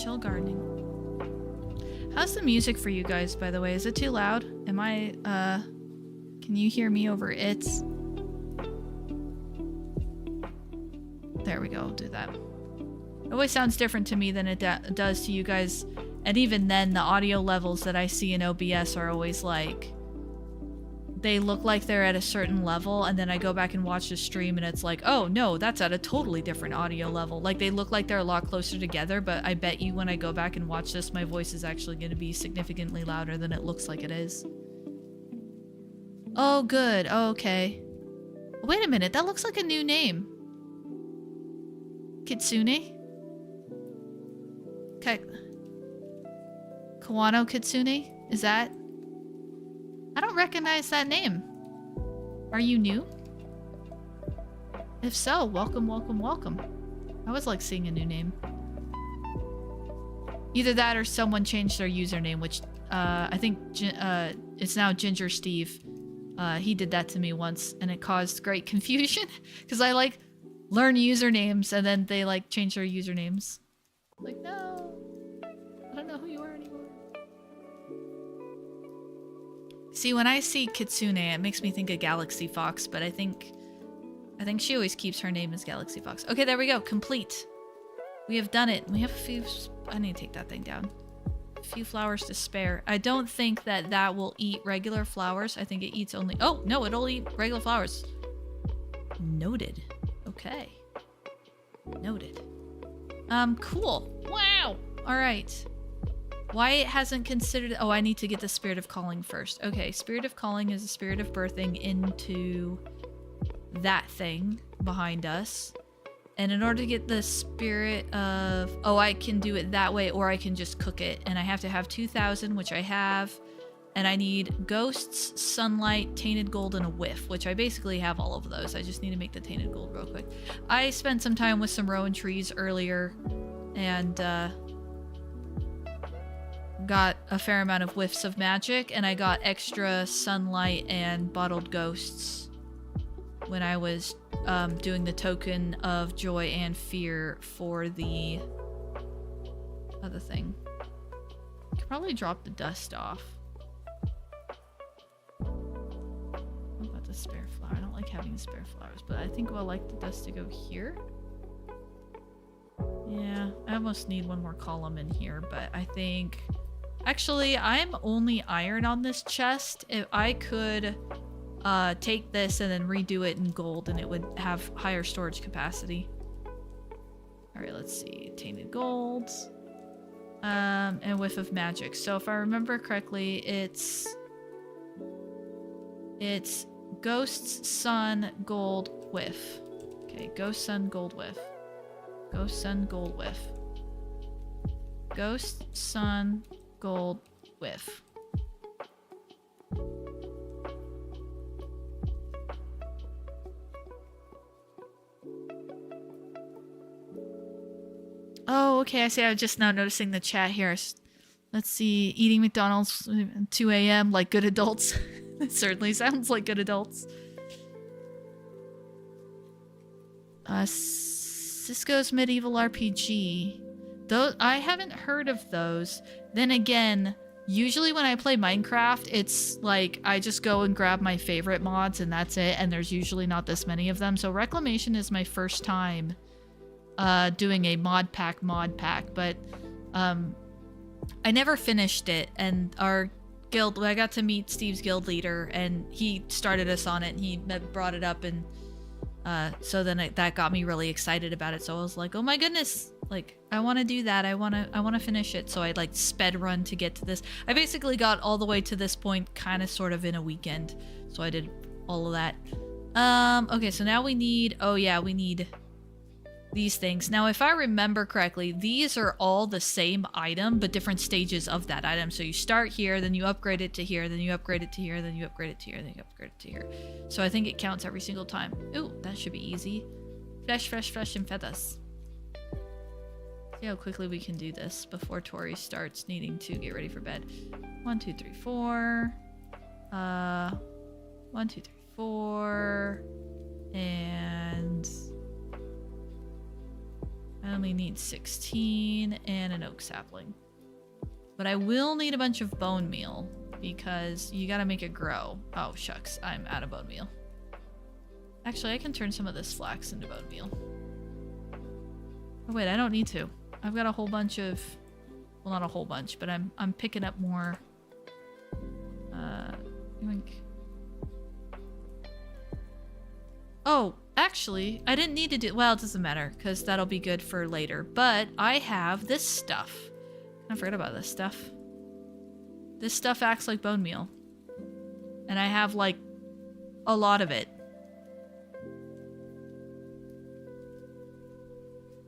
Chill gardening. How's the music for you guys, by the way? Is it too loud? Am I, can you hear me over it? There we go, I'll do that. It always sounds different to me than it does to you guys. And even then, the audio levels that I see in OBS are always like... They look like they're at a certain level, and then I go back and watch the stream and it's like, oh no, that's at a totally different audio level. Like, they look like they're a lot closer together, but I bet you when I go back and watch this, my voice is actually going to be significantly louder than it looks like it is. Oh, good. Oh, okay. Wait a minute. That looks like a new name. Kitsune? Kawano Kitsune? Is that? I don't recognize that name. Are you new? If so, welcome, welcome, welcome. I always like seeing a new name. Either that or someone changed their username, which I think it's now Ginger Steve. He did that to me once, and it caused great confusion because I like learn usernames and then they like change their usernames. Like, no, I don't know who you are anymore. See, when I see Kitsune, it makes me think of Galaxy Fox, but I think she always keeps her name as Galaxy Fox. Okay, there we go. Complete. We have done it. We have a few... I need to take that thing down. A few flowers to spare. I don't think that will eat regular flowers. I think it eats only... Oh, no, it'll eat regular flowers. Noted. Okay. Noted. Cool. Wow. All right. Why it hasn't considered... Oh, I need to get the Spirit of Calling first. Okay, Spirit of Calling is the Spirit of Birthing into that thing behind us. And in order to get the Spirit of... Oh, I can do it that way, or I can just cook it. And I have to have 2,000, which I have. And I need Ghosts, Sunlight, Tainted Gold, and a Whiff, which I basically have all of those. I just need to make the Tainted Gold real quick. I spent some time with some Rowan trees earlier, and got a fair amount of whiffs of magic, and I got extra Sunlight and Bottled Ghosts when I was doing the Token of Joy and Fear for the other thing. I could probably drop the dust off. What about the spare flower? I don't like having the spare flowers, but I think I'll like the dust to go here. Yeah, I almost need one more column in here, but I think... Actually, I'm only iron on this chest. If I could take this and then redo it in gold, and it would have higher storage capacity. Alright, let's see. Tainted Gold. And Whiff of Magic. So if I remember correctly, it's Ghosts, Sun, Gold, Whiff. Okay, Ghost, Sun, Gold, Whiff. Ghost, Sun, Gold, Whiff. Ghost, Sun, Gold, Whiff. Oh, okay, I see. I'm just now noticing the chat here. Let's see. Eating McDonald's at 2 a.m. like good adults. It certainly sounds like good adults. Cisco's Medieval RPG. Those, I haven't heard of those. Then again, usually when I play Minecraft, it's like I just go and grab my favorite mods and that's it, and there's usually not this many of them. So Reclamation is my first time doing a mod pack, but I never finished it, and our guild, I got to meet Steve's guild leader, and he started us on it, and he brought it up, and so then that got me really excited about it. So I was like, oh my goodness, like I want to do that. I want to finish it. So I like sped run to get to this. I basically got all the way to this point kind of sort of in a weekend. So I did all of that. Okay, so now we need, oh yeah, we need these things. Now, if I remember correctly, these are all the same item, but different stages of that item. So you start here, then you upgrade it to here, then you upgrade it to here, then you upgrade it to here, then you upgrade it to here. So I think it counts every single time. Ooh, that should be easy. Flesh, and feathers. See how quickly we can do this before Tori starts needing to get ready for bed. 1, 2, 3, 4. 1, 2, 3, 4. And I only need 16 and an oak sapling. But I will need a bunch of bone meal because you gotta make it grow. Oh, shucks. I'm out of bone meal. Actually, I can turn some of this flax into bone meal. Oh, wait, I don't need to. I've got a whole bunch of... Well, not a whole bunch, but I'm picking up more... Oh, actually, I didn't need to do... Well, it doesn't matter, because that'll be good for later. But I have this stuff. I forgot about this stuff. This stuff acts like bone meal. And I have, like, A lot of it.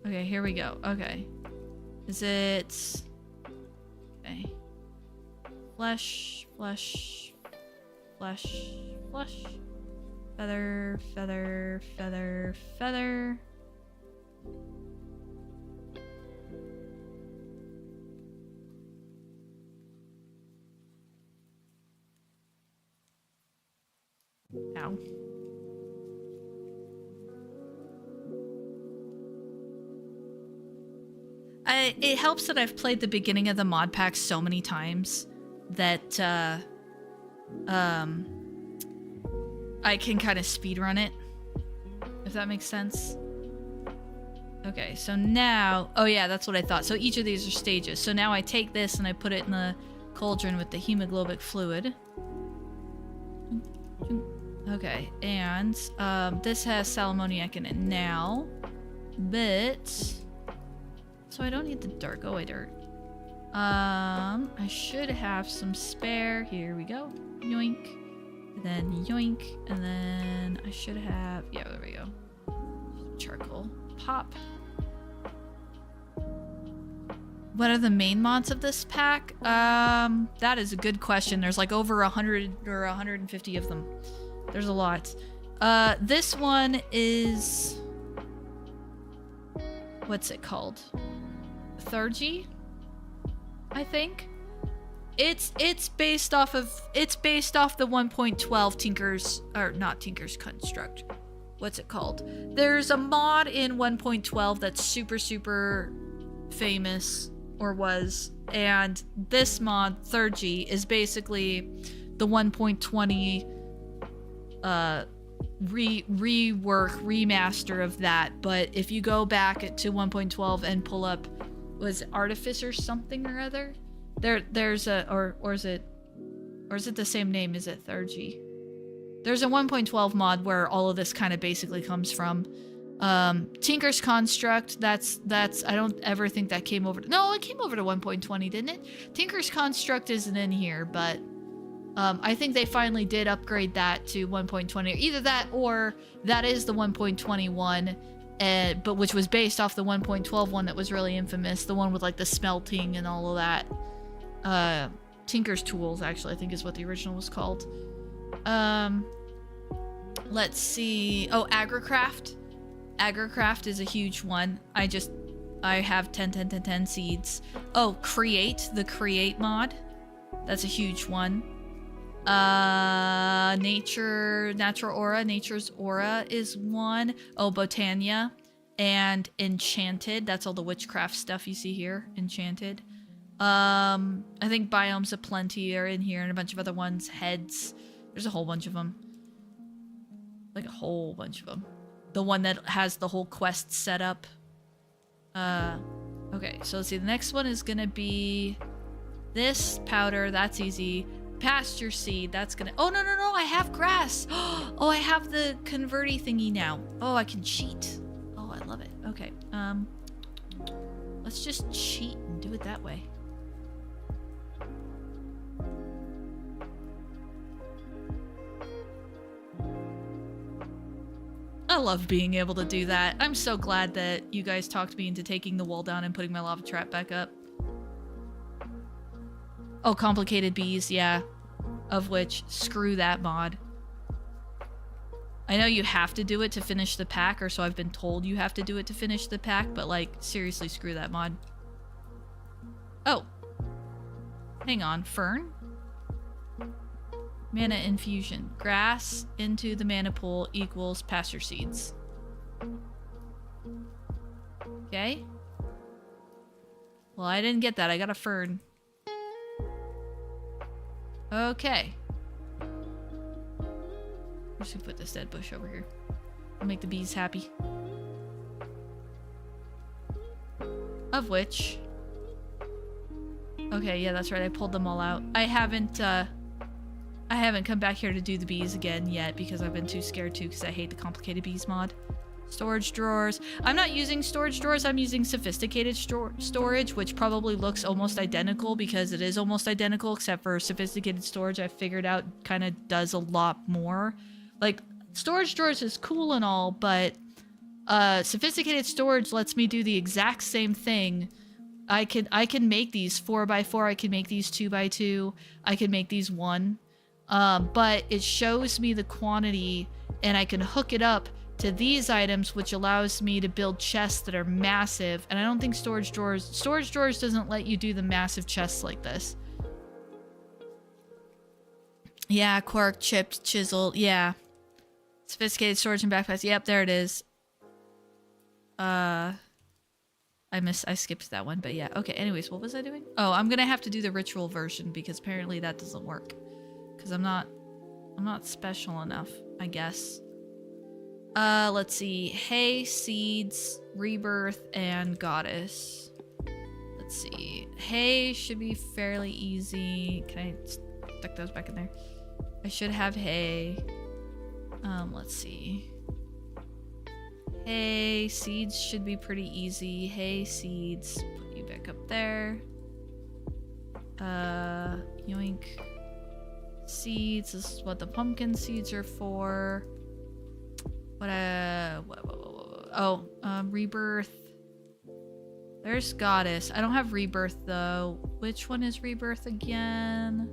Okay, here we go. Okay. Is it... Okay. Flesh, flesh, flesh, flesh. Feather, feather, feather, feather. Ow. It helps that I've played the beginning of the mod pack so many times that I can kind of speedrun it, if that makes sense. Okay, so now... Oh yeah, that's what I thought. So each of these are stages. So now I take this and I put it in the cauldron with the hemoglobic fluid. Okay, and this has sal ammoniac in it now, but... So I don't need the dirt. Go away, dirt. I should have some spare. Here we go. Yoink. And then yoink. And then I should have... Yeah, there we go. Charcoal. Pop. What are the main mods of this pack? That is a good question. There's like over 100 or 150 of them. There's a lot. This one is... What's it called? Thergy, I think. It's based off the 1.12 Tinker's, or not Tinker's Construct. What's it called? There's a mod in 1.12 that's super famous, or was, and this mod, Thergy, is basically the 1.20 remaster of that. But if you go back to 1.12 and pull up, was it Artificer something or other? There's a, or is it the same name? Is it Thergy? There's a 1.12 mod where all of this kind of basically comes from. Tinker's Construct, that's I don't ever think that came over to, no, it came over to 1.20, didn't it? Tinker's Construct isn't in here, but I think they finally did upgrade that to 1.20. Either that or that is the 1.21, but which was based off the 1.12 one that was really infamous, the one with like the smelting and all of that. Tinker's Tools, actually, I think is what the original was called. Let's see. Oh, Agricraft. Agricraft is a huge one. I have 10 seeds. Oh, Create, the Create mod. That's a huge one. Natural Aura, Nature's Aura is one. Oh, Botania and Enchanted. That's all the witchcraft stuff you see here. Enchanted. I think Biomes of Plenty are in here and a bunch of other ones. Heads. There's a whole bunch of them. Like a whole bunch of them. The one that has the whole quest set up. Okay, so let's see. The next one is gonna be this powder. That's easy. Pasture seed. That's gonna... Oh, no, I have grass. Oh, I have the converty thingy now. Oh, I can cheat. Oh, I love it. Okay, let's just cheat and do it that way. I love being able to do that. I'm so glad that you guys talked me into taking the wall down and putting my lava trap back up. Oh, complicated bees, yeah. Of which, screw that mod. I know you have to do it to finish the pack, or so I've been told you have to do it to finish the pack, but like, seriously, screw that mod. Oh. Hang on, Fern? Mana infusion. Grass into the mana pool equals pasture seeds. Okay. Well, I didn't get that. I got a fern. Okay. I'm just gonna put this dead bush over here. I'll make the bees happy. Of which... Okay, yeah, that's right. I pulled them all out. I haven't come back here to do the bees again yet because I've been too scared to because I hate the complicated bees mod. Storage drawers. I'm not using storage drawers. I'm using sophisticated storage, which probably looks almost identical because it is almost identical, except for sophisticated storage I figured out kind of does a lot more. Like, storage drawers is cool and all, but sophisticated storage lets me do the exact same thing. I can make these 4x4, I can make these 2x2, I can make these 1. But it shows me the quantity, and I can hook it up to these items, which allows me to build chests that are massive. And I don't think storage drawers doesn't let you do the massive chests like this. Yeah, quark, chipped, chiseled, yeah. Sophisticated storage and backpacks. Yep, there it is. I skipped that one, but yeah. Okay, anyways, what was I doing? Oh, I'm gonna have to do the ritual version because apparently that doesn't work. Because I'm not special enough, I guess. Let's see. Hay, seeds, rebirth, and goddess. Let's see. Hay should be fairly easy. Can I stick those back in there? I should have hay. Let's see. Hay, seeds should be pretty easy. Hay, seeds. Put you back up there. Yoink. Seeds. This is what the pumpkin seeds are for. Rebirth. There's goddess. I don't have rebirth though. Which one is rebirth again?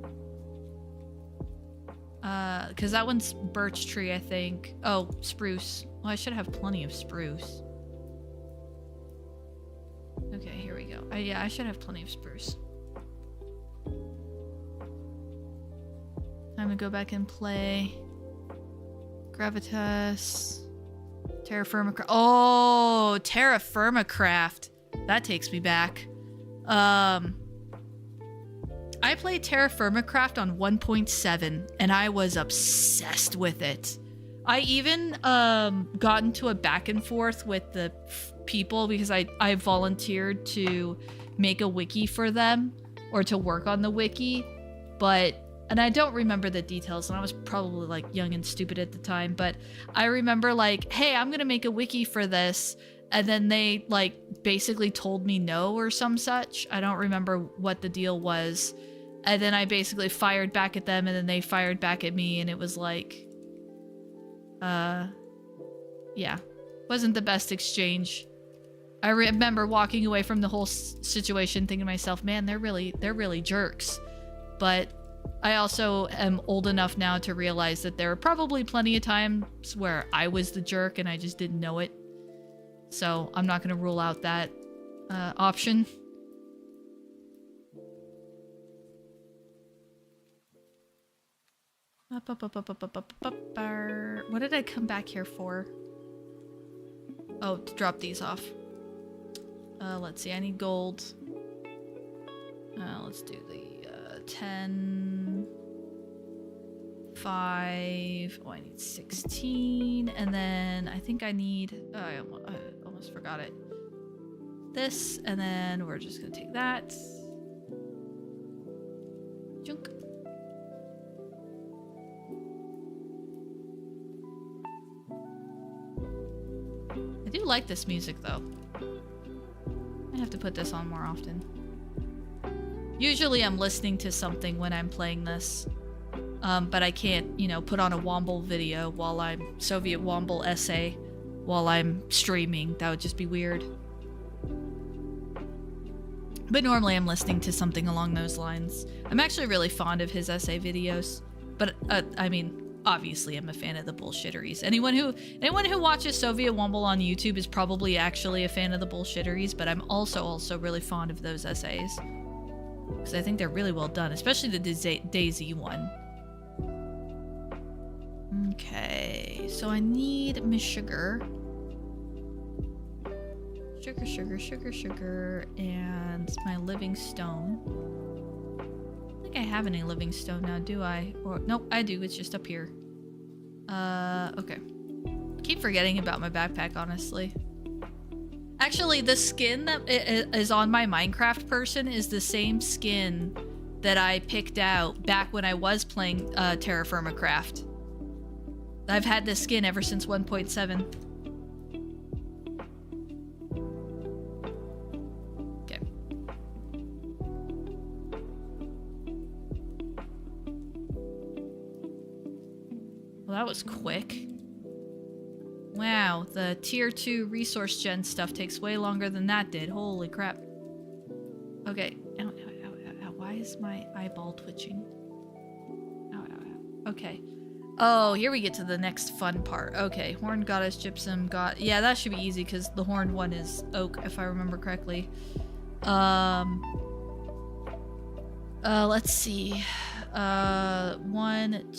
Because that one's birch tree, I think. Oh, spruce. Well, I should have plenty of spruce. Okay, here we go. Yeah, I should have plenty of spruce. Time to go back and play. Gravitas. Terra Firma Craft. Oh, Terra Firma Craft. That takes me back. I played Terra Firma Craft on 1.7 and I was obsessed with it. I even got into a back and forth with the people because I volunteered to make a wiki for them or to work on the wiki, and I don't remember the details, and I was probably like young and stupid at the time, but I remember like, hey, I'm gonna make a wiki for this, and then they like basically told me no or some such. I don't remember what the deal was. And then I basically fired back at them, and then they fired back at me, and it was like, yeah, wasn't the best exchange. I remember walking away from the whole situation thinking to myself, man, they're really jerks. But I also am old enough now to realize that there are probably plenty of times where I was the jerk and I just didn't know it. So I'm not going to rule out that option. What did I come back here for? Oh, to drop these off. Let's see, I need gold. Let's do the 10, 5. Oh, I need 16. And then I think I need, I almost forgot it. This, and then we're just gonna take that. Junk. I do like this music though. I have to put this on more often. Usually I'm listening to something when I'm playing this, but I can't, you know, put on a Womble video while I'm Soviet Womble essay while I'm streaming. That would just be weird. But normally I'm listening to something along those lines. I'm actually really fond of his essay videos, but I mean, obviously I'm a fan of the bullshitteries. Anyone who watches Soviet Womble on YouTube is probably actually a fan of the bullshitteries, but I'm also really fond of those essays. Because I think they're really well done, especially the DayZ one. Okay, so I need my sugar. Sugar, and my living stone. I don't think I have any living stone now, do I? Or nope, I do. It's just up here. Okay. Keep forgetting about my backpack, honestly. Actually, the skin that is on my Minecraft person is the same skin that I picked out back when I was playing Terra Firma Craft. I've had this skin ever since 1.7. Okay. Well, that was quick. Wow, the tier 2 resource gen stuff takes way longer than that did. Holy crap. Okay. Ow, ow, ow, ow, ow. Why is my eyeball twitching? Ow, ow, ow. Okay. Oh, here we get to the next fun part. Okay, horned goddess, gypsum god. Yeah, that should be easy because the horned one is oak, if I remember correctly. Let's see. 1,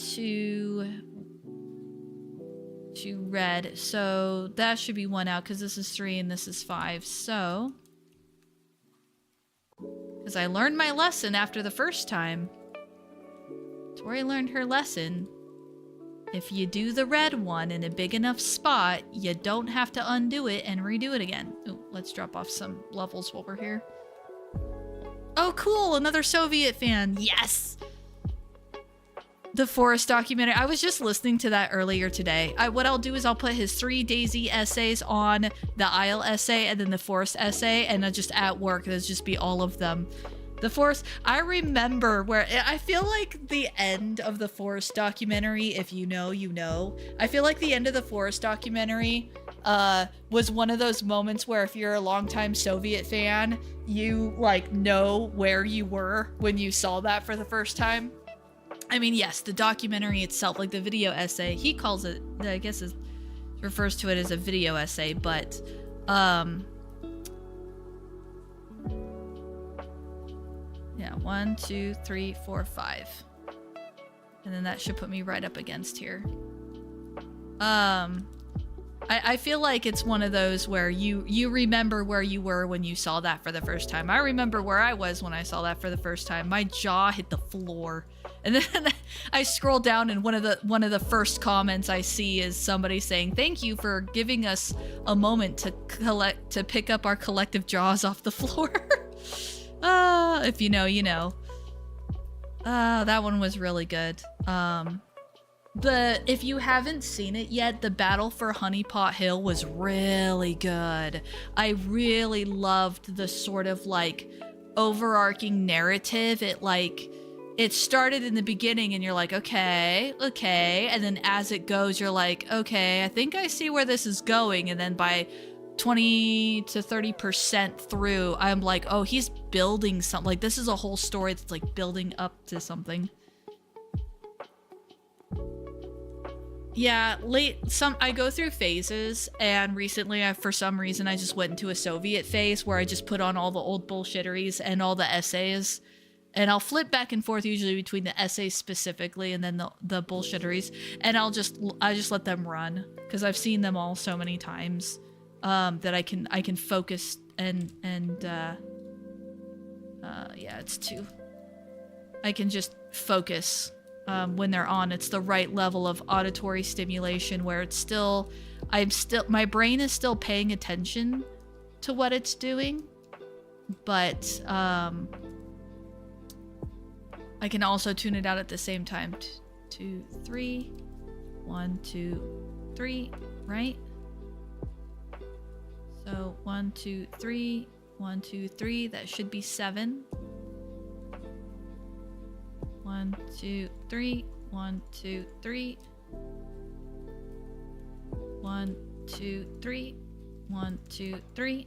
2 red. So that should be 1 out because this is 3 and this is 5. So, because I learned my lesson after the first time. Tori learned her lesson. If you do the red one in a big enough spot, you don't have to undo it and redo it again. Ooh, let's drop off some levels while we're here. Oh, cool! Another Soviet fan. Yes! The Forest documentary. I was just listening to that earlier today. What I'll do is I'll put his 3 Daisy essays on the Isle essay and then the Forest essay, and just at work, it'll just be all of them. The Forest, I remember where, I feel like the end of the Forest documentary, if you know, you know. I feel like the end of the Forest documentary was one of those moments where if you're a longtime Soviet fan, you like know where you were when you saw that for the first time. I mean, yes, the documentary itself, like the video essay, he calls it, I guess refers to it as a video essay, but yeah, 1, 2, 3, 4, 5. And then that should put me right up against here. I feel like it's one of those where you remember where you were when you saw that for the first time. I remember where I was when I saw that for the first time. My jaw hit the floor. And then I scroll down and one of the first comments I see is somebody saying, "Thank you for giving us a moment to pick up our collective jaws off the floor." If you know, you know. That one was really good. If you haven't seen it yet, the Battle for Honeypot Hill was really good. I really loved the sort of like overarching narrative. It started in the beginning and you're like, okay. And then as it goes, you're like, okay, I think I see where this is going. And then by 20 to 30% through, I'm like, oh, he's building something. Like, this is a whole story that's like building up to something. Yeah, I go through phases, and recently for some reason I just went into a Soviet phase where I just put on all the old bullshitteries and all the essays, and I'll flip back and forth usually between the essays specifically and then the bullshitteries, and I just let them run because I've seen them all so many times that I can focus and yeah, it's 2. I can just focus. When they're on, it's the right level of auditory stimulation where it's my brain is still paying attention to what it's doing, but I can also tune it out at the same time. 2, 3, 1, 2, 3, right? So 1, 2, 3, 1, 2, 3, that should be 7. 1, 2, 3, 1, 2, 3. 1, 2, 3, 1, 2, 3.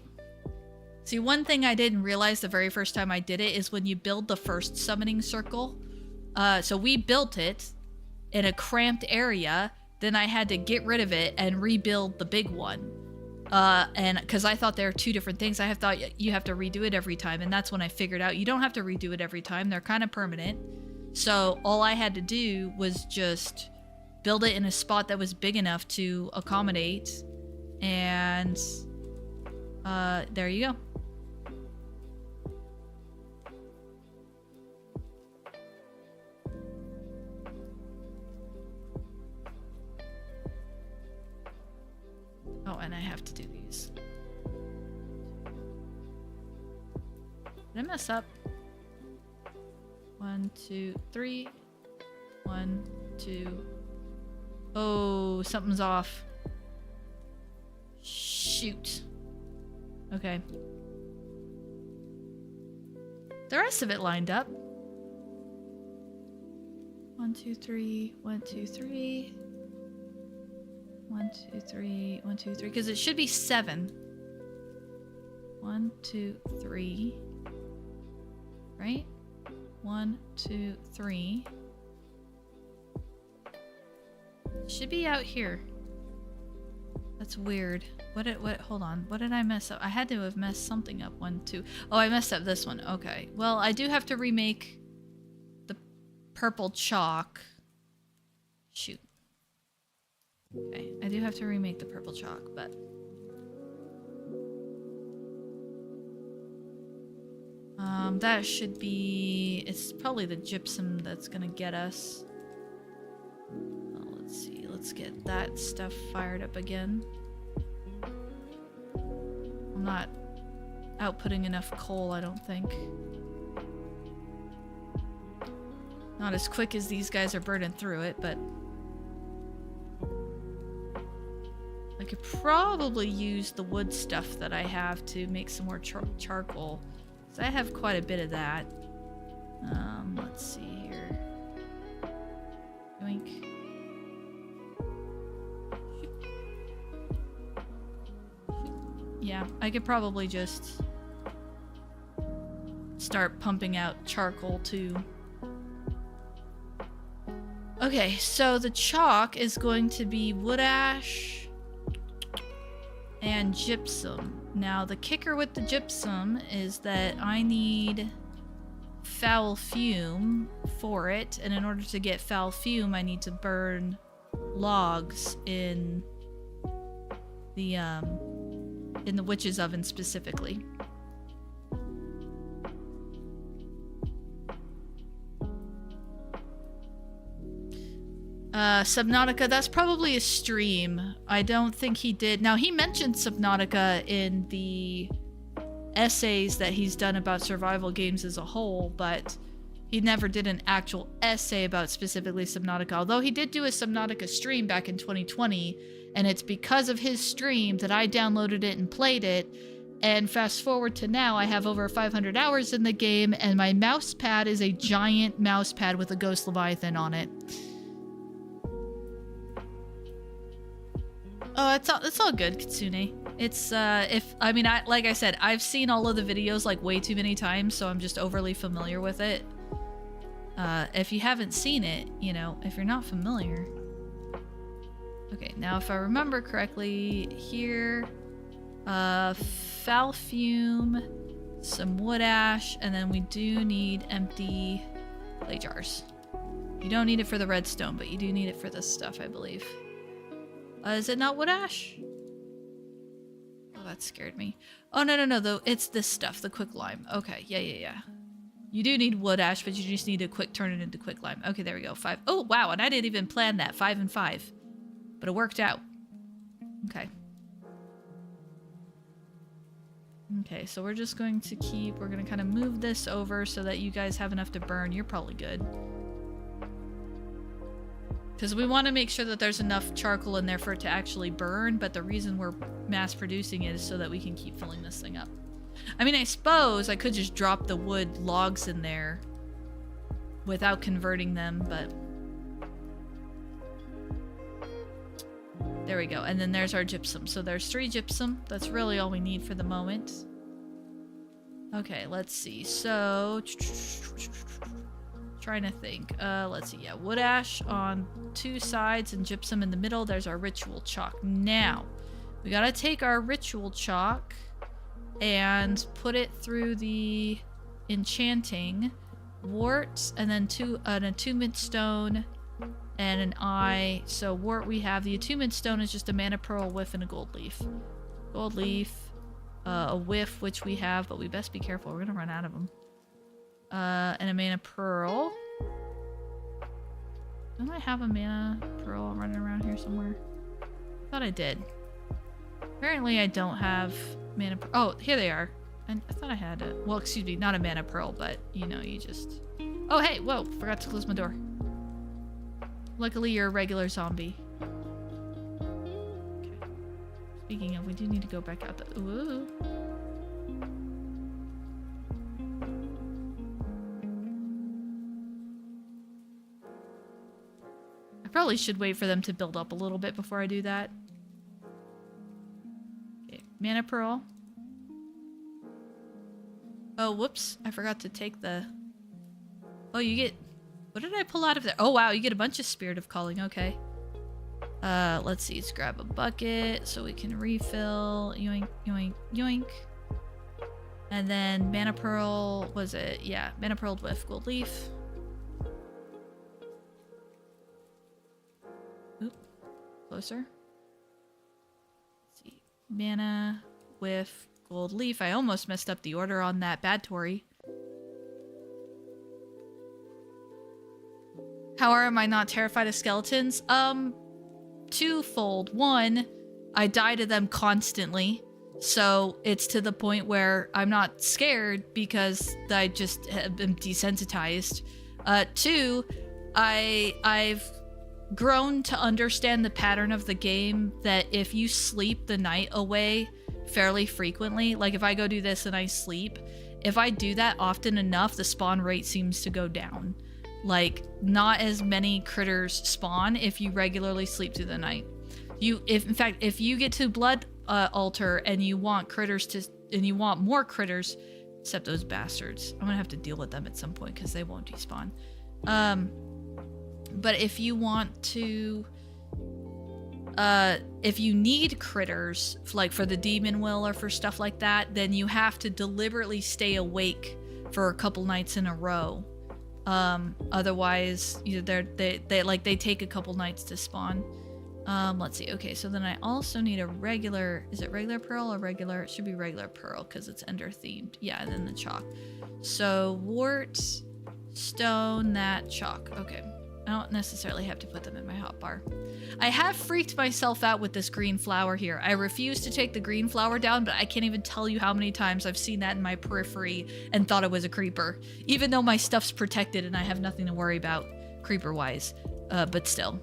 See, one thing I didn't realize the very first time I did it is when you build the first summoning circle. So we built it in a cramped area, then I had to get rid of it and rebuild the big one. And because I thought they were 2 different things, I thought you have to redo it every time, and that's when I figured out you don't have to redo it every time. They're kind of permanent. So all I had to do was just build it in a spot that was big enough to accommodate, and there you go. Oh, and I have to do these. Did I mess up? 1, 2, 3. 1, 2. Oh, something's off. Shoot. Okay. The rest of it lined up. 1, 2, 3. 1, 2, 3. 1, 2, 3, 1, 2, 3, because it should be 7. 1, 2, 3. Right? 1, 2, 3. Should be out here. That's weird. What, hold on. What did I mess up? I had to have messed something up. 1, 2. Oh, I messed up this one. Okay. Well, I do have to remake the purple chalk. Shoot. Okay. I do have to remake the purple chalk, but... that should be... It's probably the gypsum that's gonna get us. Oh, let's see. Let's get that stuff fired up again. I'm not outputting enough coal, I don't think. Not as quick as these guys are burning through it, but... I could probably use the wood stuff that I have to make some more charcoal. So I have quite a bit of that. Let's see here. Yoink. Yeah, I could probably just start pumping out charcoal too. Okay, so the chalk is going to be wood ash and gypsum. Now, the kicker with the gypsum is that I need foul fume for it, and in order to get foul fume, I need to burn logs in the witch's oven specifically. Subnautica, that's probably a stream. I don't think he did. Now, he mentioned Subnautica in the essays that he's done about survival games as a whole, but he never did an actual essay about specifically Subnautica, although he did do a Subnautica stream back in 2020, and it's because of his stream that I downloaded it and played it, and fast forward to now, I have over 500 hours in the game, and my mouse pad is a giant mouse pad with a ghost leviathan on it. Oh, it's all good, Kitsune. It's, like I said, I've seen all of the videos like way too many times, so I'm just overly familiar with it. If you haven't seen it, you know, if you're not familiar. Okay, now if I remember correctly, here, foul fume, some wood ash, and then we do need empty clay jars. You don't need it for the redstone, but you do need it for this stuff, I believe. Is it not wood ash? Oh, that scared me. Oh, no, though. It's this stuff, the quick lime. Okay, yeah. You do need wood ash, but you just need to turn it into quick lime. Okay, there we go. 5. Oh, wow, and I didn't even plan that. 5 and 5. But it worked out. Okay. Okay, so we're just going to we're going to kind of move this over so that you guys have enough to burn. You're probably good. Because we want to make sure that there's enough charcoal in there for it to actually burn, but the reason we're mass producing it is so that we can keep filling this thing up. I mean, I suppose I could just drop the wood logs in there without converting them, but... There we go. And then there's our gypsum. So there's 3 gypsum. That's really all we need for the moment. Okay, let's see. So... Trying to think. Let's see. Yeah, wood ash on 2 sides and gypsum in the middle. There's our ritual chalk. Now, we gotta take our ritual chalk and put it through the enchanting wart, and then an attunement stone and an eye. So wart, we have the attunement stone is just a mana pearl, whiff, and a gold leaf. Gold leaf, a whiff, which we have, but we best be careful. We're gonna run out of them. And a mana pearl. Don't I have a mana pearl running around here somewhere? I thought I did. Apparently I don't have mana pearl. Oh, here they are. I thought I had a... Well, excuse me, not a mana pearl, but, you know, you just... Oh, hey, whoa, forgot to close my door. Luckily, you're a regular zombie. Okay. Speaking of, we do need to go back out the... Ooh. Probably should wait for them to build up a little bit before I do that. mana pearl. Oh, whoops. I forgot to take the... Oh, you get... What did I pull out of there? Oh, wow. You get a bunch of Spirit of Calling. Okay. Let's see. Let's grab a bucket so we can refill. Yoink, yoink, yoink. And then mana pearl, was it? Yeah, mana pearl with gold leaf. Oop. Closer. Let's see. Mana with gold leaf. I almost messed up the order on that bad Tory. How am I not terrified of skeletons? Twofold. One, I die to them constantly, so it's to the point where I'm not scared because I just have been desensitized. Two, I've grown to understand the pattern of the game that if you sleep the night away fairly frequently, like if I go do this and I sleep, if I do that often enough, the spawn rate seems to go down. Like, not as many critters spawn if you regularly sleep through the night. In fact, if you get to Blood Altar and you want critters to, and you want more critters, except those bastards. I'm gonna have to deal with them at some point because they won't despawn. But if you want to, if you need critters, like for the demon will or for stuff like that, then you have to deliberately stay awake for a couple nights in a row. Otherwise, they take a couple nights to spawn. Let's see. Okay, so then I also need a regular, is it regular pearl or regular? It should be regular pearl because it's ender themed. Yeah, and then the chalk. So wart, stone, that chalk. Okay. I don't necessarily have to put them in my hotbar. I have freaked myself out with this green flower here. I refuse to take the green flower down, but I can't even tell you how many times I've seen that in my periphery and thought it was a creeper. Even though my stuff's protected and I have nothing to worry about creeper-wise. But still.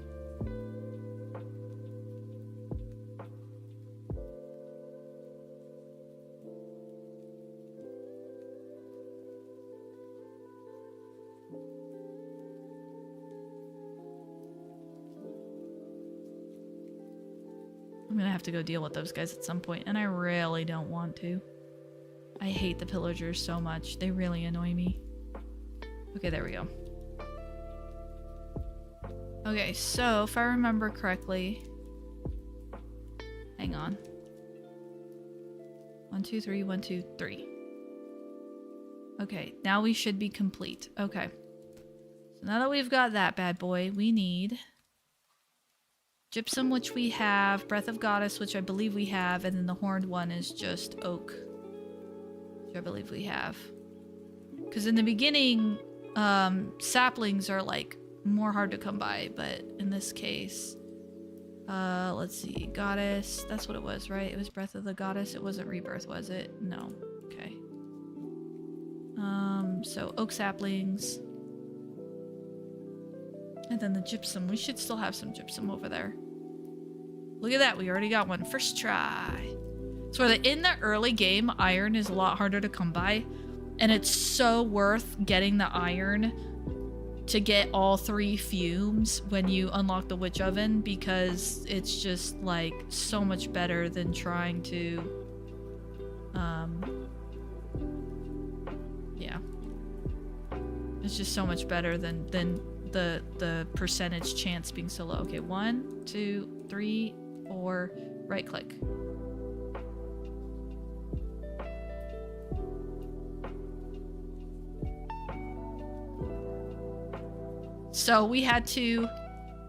I'm gonna have to go deal with those guys at some point, and I really don't want to. I hate the pillagers so much. They really annoy me. Okay, there we go. Okay, so if I remember correctly... Hang on. 1, 2, 3, 1, 2, 3. Okay, now we should be complete. Okay. So now that we've got that bad boy, we need... Gypsum, which we have, Breath of Goddess, which I believe we have, and then the horned one is just oak, which I believe we have. Because in the beginning, saplings are like more hard to come by, but in this case, let's see, Goddess, that's what it was, right? It was Breath of the Goddess. It wasn't Rebirth, was it? No. Okay. So oak saplings. And then the gypsum. We should still have some gypsum over there. Look at that. We already got one. First try. So in the early game, iron is a lot harder to come by. And it's so worth getting the iron to get all 3 fumes when you unlock the witch oven. Because it's just like so much better than trying to... yeah. It's just so much better than the percentage chance being so low. Okay, 1, 2, 3, 4, right click. So we had to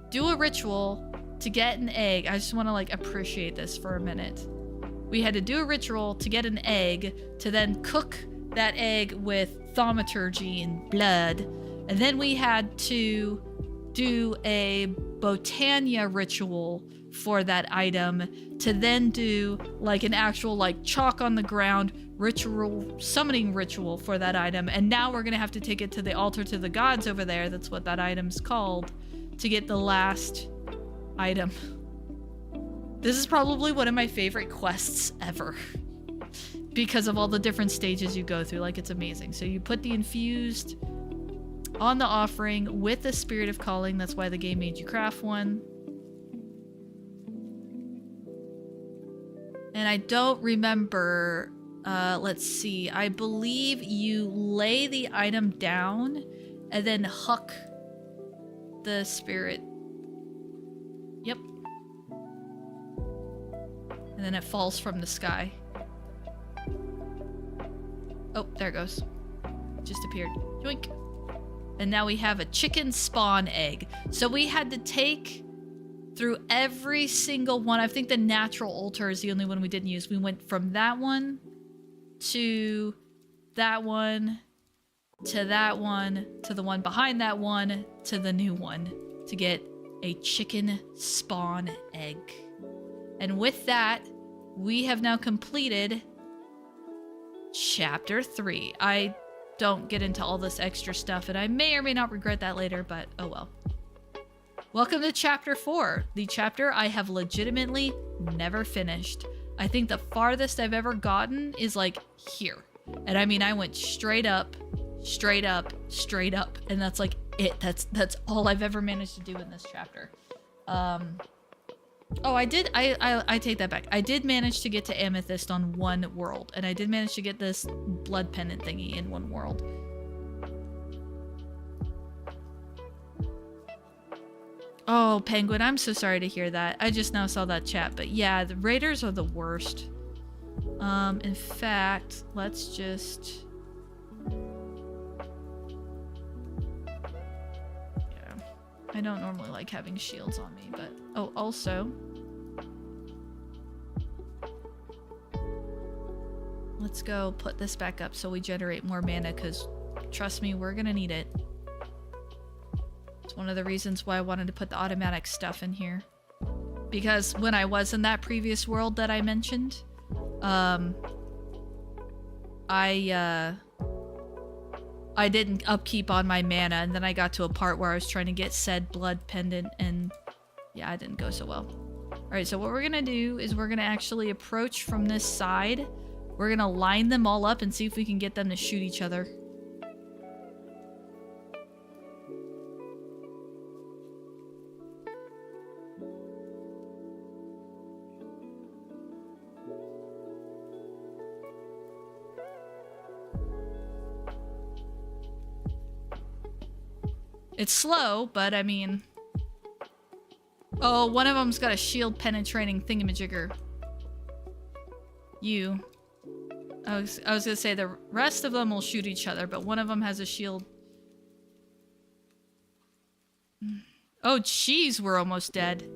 do a ritual to get an egg. I just want to like appreciate this for a minute. We had to do a ritual to get an egg to then cook that egg with thaumaturgy and blood. And then we had to do a Botania ritual for that item to then do like an actual like chalk on the ground ritual, summoning ritual for that item. And now we're going to have to take it to the altar to the gods over there. That's what that item's called, to get the last item. This is probably one of my favorite quests ever because of all the different stages you go through. Like, it's amazing. So you put the infused on the offering with the Spirit of Calling. That's why the game made you craft one. And I don't remember, let's see. I believe you lay the item down and then huck the spirit. Yep. And then it falls from the sky. Oh, there it goes. Just appeared. Yoink. And now we have a chicken spawn egg. So we had to take through every single one. I think the natural altar is the only one we didn't use. We went from that one to that one to that one to the one behind that one to the new one to get a chicken spawn egg. And with that, we have now completed Chapter 3. I don't get into all this extra stuff, and I may or may not regret that later, but oh well. Welcome to Chapter 4, the chapter I have legitimately never finished. I think the farthest I've ever gotten is like here. And I mean, I went straight up, straight up, straight up, and that's like it. That's all I've ever managed to do in this chapter. Oh, I take that back. I did manage to get to Amethyst on one world, and I did manage to get this blood pendant thingy in one world. Oh, Penguin, I'm so sorry to hear that. I just now saw that chat, but yeah, the raiders are the worst. In fact, let's just... Yeah, I don't normally like having shields on me, but... Oh, also... Let's go put this back up so we generate more mana, because trust me, we're gonna need it. It's one of the reasons why I wanted to put the automatic stuff in here. Because when I was in that previous world that I mentioned, I didn't upkeep on my mana, and then I got to a part where I was trying to get said blood pendant, and yeah, it didn't go so well. Alright, so what we're gonna do is we're gonna actually approach from this side. We're gonna line them all up and see if we can get them to shoot each other. It's slow, but I mean... Oh, one of them's got a shield penetrating thingamajigger. You. I was gonna say the rest of them will shoot each other, but one of them has a shield. Oh, jeez, we're almost dead.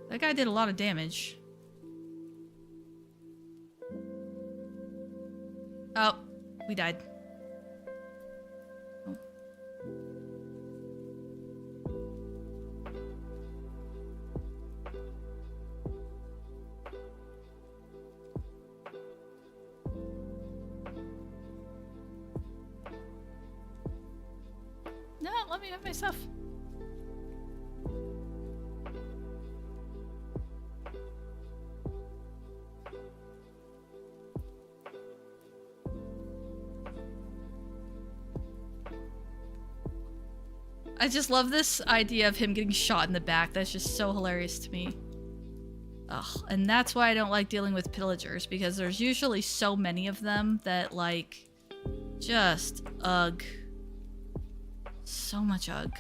That guy did a lot of damage. Oh, we died. No, let me have my stuff. I just love this idea of him getting shot in the back. That's just so hilarious to me. Ugh, and that's why I don't like dealing with pillagers, because there's usually so many of them that, like, just ugh. So much ugh.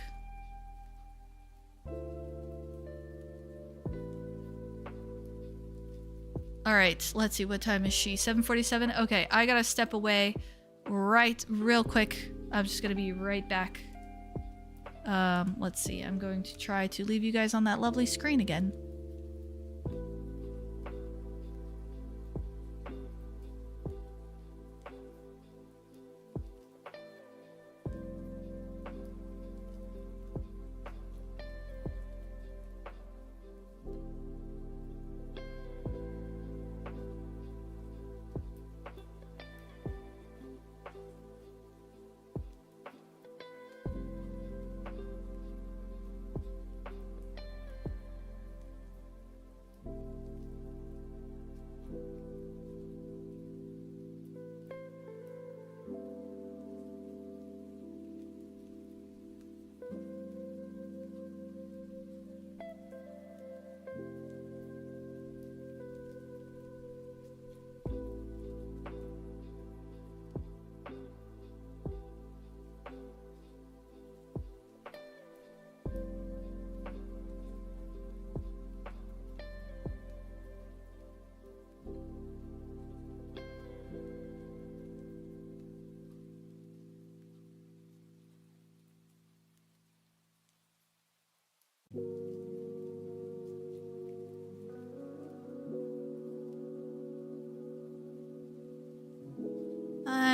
Alright, let's see, what time is she? 7:47? Okay, I gotta step away real quick. I'm just gonna be right back. Let's see, I'm going to try to leave you guys on that lovely screen again.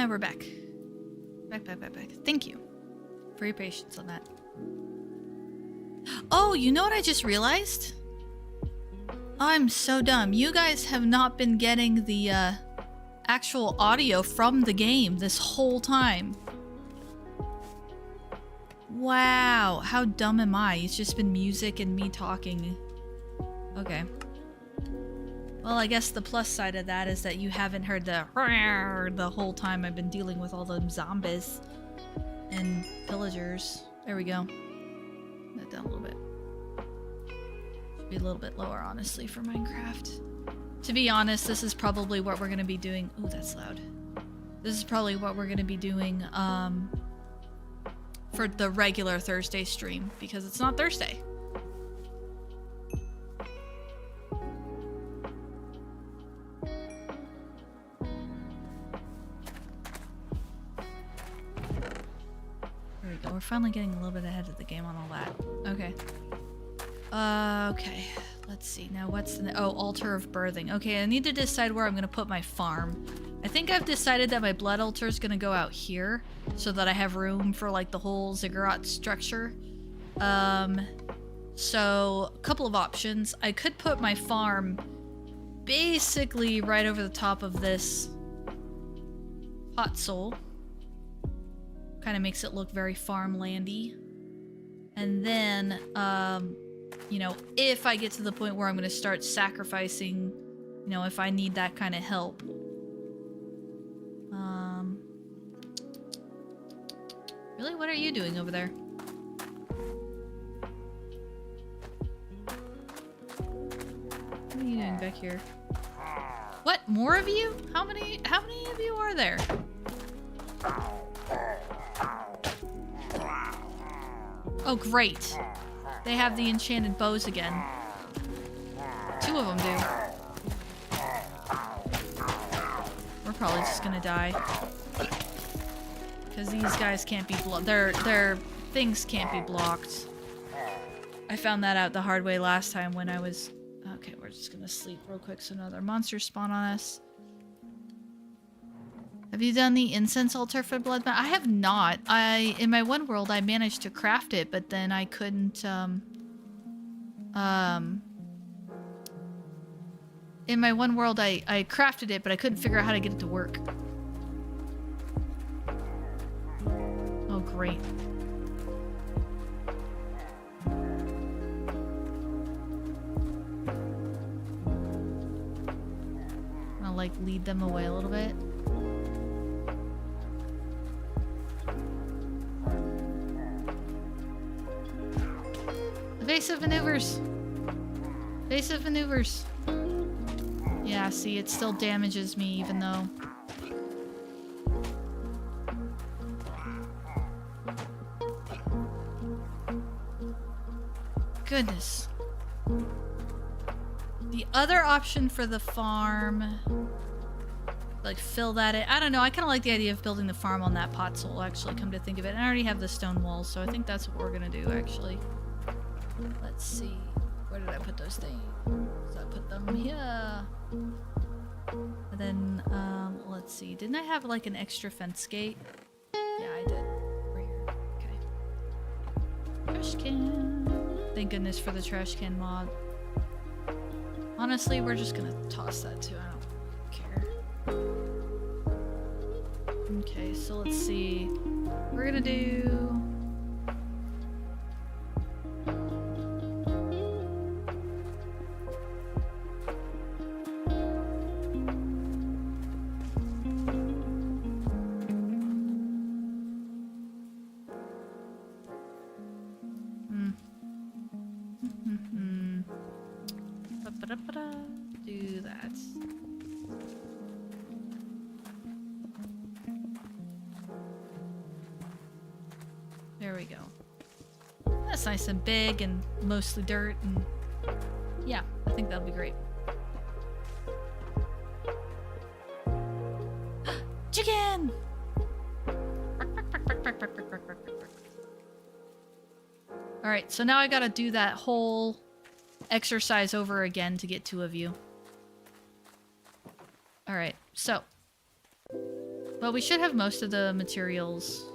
And we're back. Back. Thank you for your patience on that. Oh, you know what I just realized? I'm so dumb. You guys have not been getting the actual audio from the game this whole time. Wow, how dumb am I? It's just been music and me talking. Okay. Well, I guess the plus side of that is that you haven't heard the whole time I've been dealing with all the zombies and pillagers. There we go. That down a little bit. Should be a little bit lower, honestly, for Minecraft. To be honest, this is probably what we're gonna be doing. Ooh, that's loud. This is probably what we're gonna be doing, for the regular Thursday stream, because it's not Thursday. There we go. We're finally getting a little bit ahead of the game on all that. Okay. Okay. Let's see. Now what's the... Oh, altar of birthing. Okay, I need to decide where I'm going to put my farm. I think I've decided that my blood altar is going to go out here so that I have room for like the whole ziggurat structure. So a couple of options. I could put my farm basically right over the top of this hot soul. Kind of makes it look very farmlandy. And then, you know, if I get to the point where I'm going to start sacrificing, you know, if I need that kind of help. Really? What are you doing over there? What are you doing back here? What? More of you? How many of you are there? Oh, great. They have the enchanted bows again. 2 of them do. We're probably just gonna die. Because these guys can't be blocked. Their things can't be blocked. I found that out the hard way last time when I was... Okay, we're just gonna sleep real quick so another monster spawn on us. Have you done the incense altar for blood? I have not. In my one world, I managed to craft it, but then I couldn't, in my one world, I crafted it, but I couldn't figure out how to get it to work. Oh, great. I'll, like, lead them away a little bit. Evasive maneuvers! Evasive maneuvers! Yeah, see, it still damages me even though... Goodness. The other option for the farm... Like, fill that in. I don't know, I kind of like the idea of building the farm on that pot soul, actually, come to think of it. And I already have the stone walls, so I think that's what we're gonna do, actually. Let's see. Where did I put those things? So I put them here. And then, let's see. Didn't I have, like, an extra fence gate? Yeah, I did. Over here. Okay. Trash can. Thank goodness for the trash can mod. Honestly, we're just gonna toss that too. I don't care. Okay, so let's see. We're gonna do... Do that. There we go. That's nice and big and mostly dirt and yeah, I think that'll be great. Chicken! Alright, so now I gotta do that whole exercise over again to get 2 of you. Alright, so But we should have most of the materials.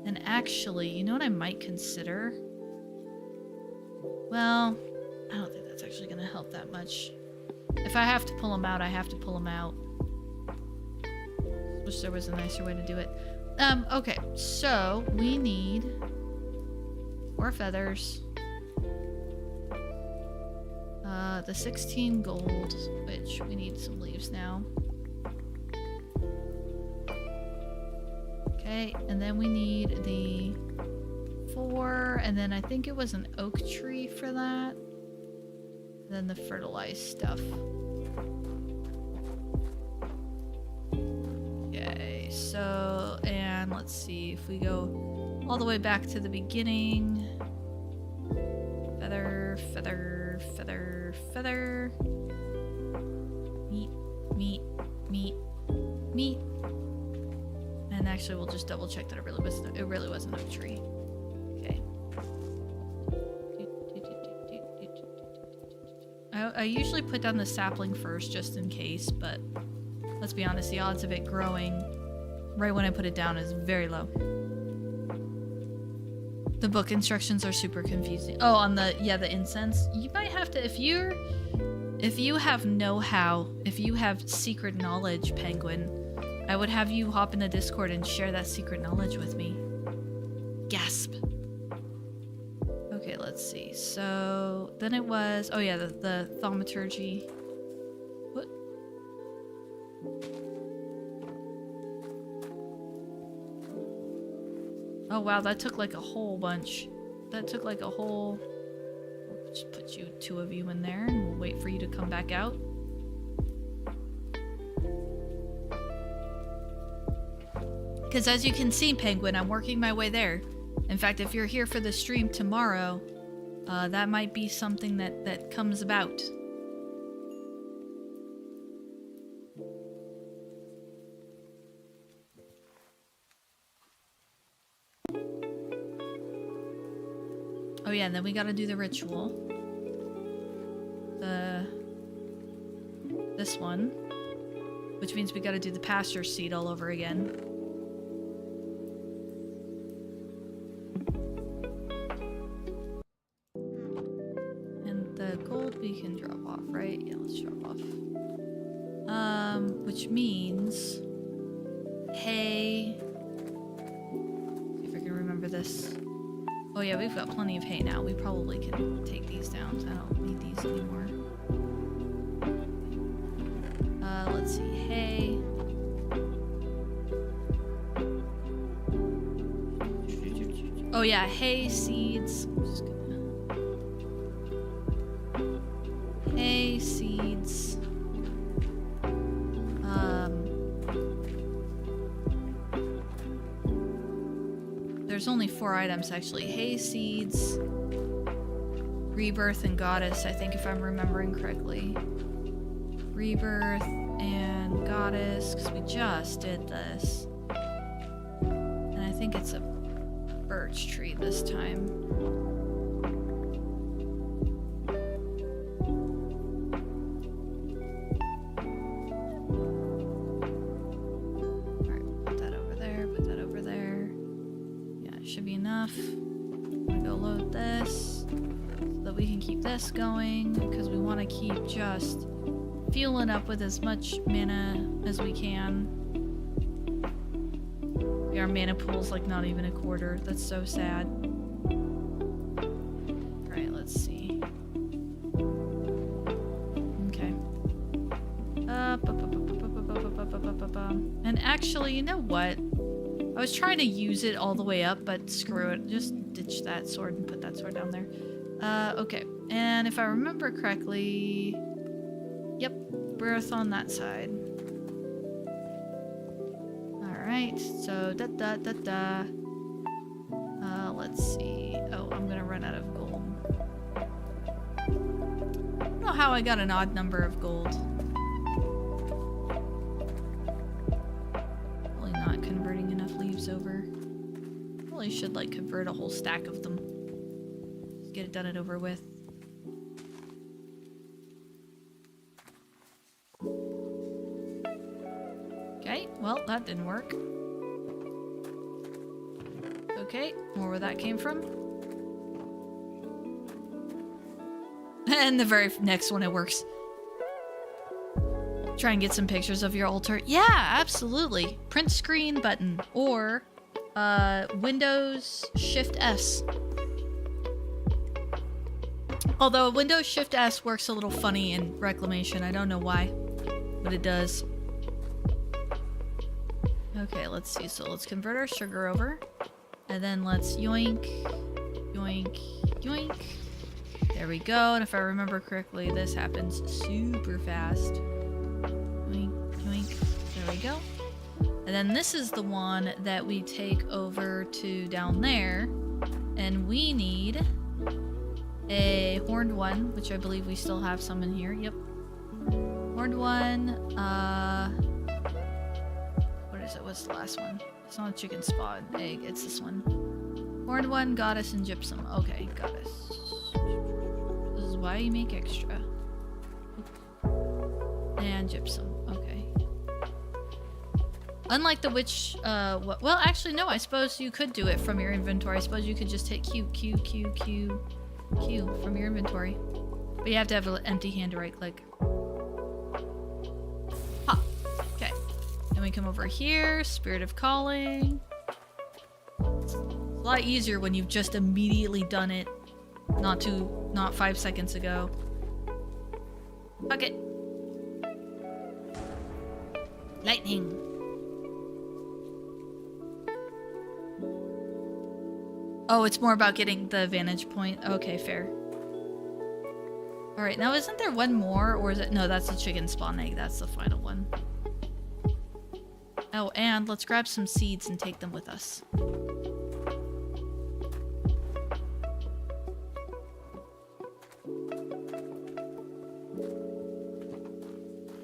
And actually, you know what I might consider? Well, I don't think that's actually going to help that much. If I have to pull them out, I have to pull them out. Wish there was a nicer way to do it. Okay, so we need 4 feathers. The 16 gold, which we need some leaves now. Okay, and then we need the 4, and then I think it was an oak tree for that. And then the fertilized stuff. Okay, so, and let's see if we go all the way back to the beginning. Feather, feather, feather, feather. Meat, meat, meat, meat. And actually, we'll just double check that it really was an oak tree. Okay. I usually put down the sapling first, just in case, but let's be honest, the odds of it growing right when I put it down is very low. The book instructions are super confusing. Oh, on the incense. You might have to, if you have know-how, if you have secret knowledge, Penguin, I would have you hop in the Discord and share that secret knowledge with me. Gasp. Okay, let's see. So then it was, oh yeah, the thaumaturgy. What? Oh wow, that took like a whole bunch. That took like a whole... We'll just put you 2 of you in there and we'll wait for you to come back out. Because as you can see, Penguin, I'm working my way there. In fact, if you're here for the stream tomorrow, that might be something that comes about. Oh yeah, and then we gotta do the ritual. This one. Which means we gotta do the pasture seed all over again. We can drop off, right? Yeah, let's drop off. Which means hay. See if I can remember this. Oh yeah, we've got plenty of hay now. We probably can take these down. I don't need these anymore. Let's see, hay. Oh yeah, hay, seeds. I'm just gonna... Hay, seeds. There's only 4 items actually. Hay, seeds, rebirth, and goddess, I think, if I'm remembering correctly. Rebirth and goddess, because we just did this. And I think it's a birch tree this time. Going because we want to keep just fueling up with as much mana as we can. Our mana pool's like not even a quarter. That's so sad. Alright, let's see. Okay. And actually, you know what? I was trying to use it all the way up, but screw it. Just ditch that sword and put that sword down there. Okay. And if I remember correctly, yep, birth on that side. Alright, so let's see. Oh, I'm gonna run out of gold. I don't know how I got an odd number of gold. Probably not converting enough leaves over. Probably should like convert a whole stack of them. Just get it done and over with. well, that didn't work. Okay, more where that came from. And the very next one, it works. Try and get some pictures of your altar. Yeah, absolutely. Print screen button or Windows Shift S. Although Windows Shift S works a little funny in Reclamation. I don't know why, but it does. Okay, let's see. So let's convert our sugar over. And then let's yoink, yoink, yoink. There we go. And if I remember correctly, this happens super fast. Yoink, yoink. There we go. And then this is the one that we take over to down there. And we need a horned one, which I believe we still have some in here. Yep. Horned one. What is it? What's the last one? It's not a chicken spot egg. It's this one. Horned one, goddess, and gypsum. Okay, goddess. This is why you make extra. And gypsum. Okay. Unlike the witch, well, actually, no. I suppose you could do it from your inventory. I suppose you could just take Q from your inventory. But you have to have an empty hand to right click. Ha! Okay. Then we come over here, Spirit of Calling. It's a lot easier when you've just immediately done it. Not 5 seconds ago. Fuck it. Lightning. Oh, it's more about getting the vantage point. Okay, fair. Alright, now isn't there one more? Or is it? No, that's the chicken spawn egg. That's the final one. Oh, and let's grab some seeds and take them with us.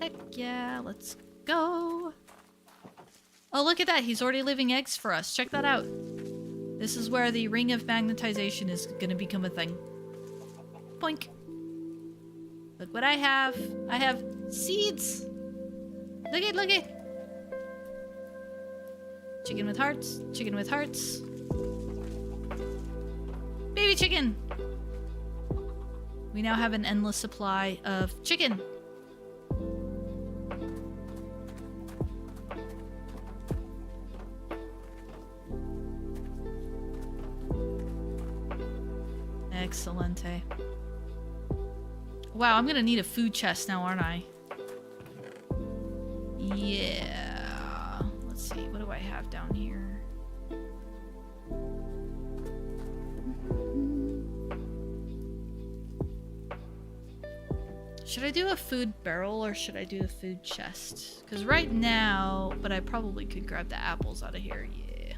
Heck yeah, let's go. Oh, look at that. He's already leaving eggs for us. Check that out. This is where the ring of magnetization is gonna become a thing. Boink. Look what I have. I have seeds. Look it. Chicken with hearts. Chicken with hearts. Baby chicken. We now have an endless supply of chicken. Excelente. Wow, I'm gonna need a food chest now, aren't I? Yeah. Let's see, what do I have down here? Should I do a food barrel or should I do a food chest? Because right now, but I probably could grab the apples out of here. Yeah.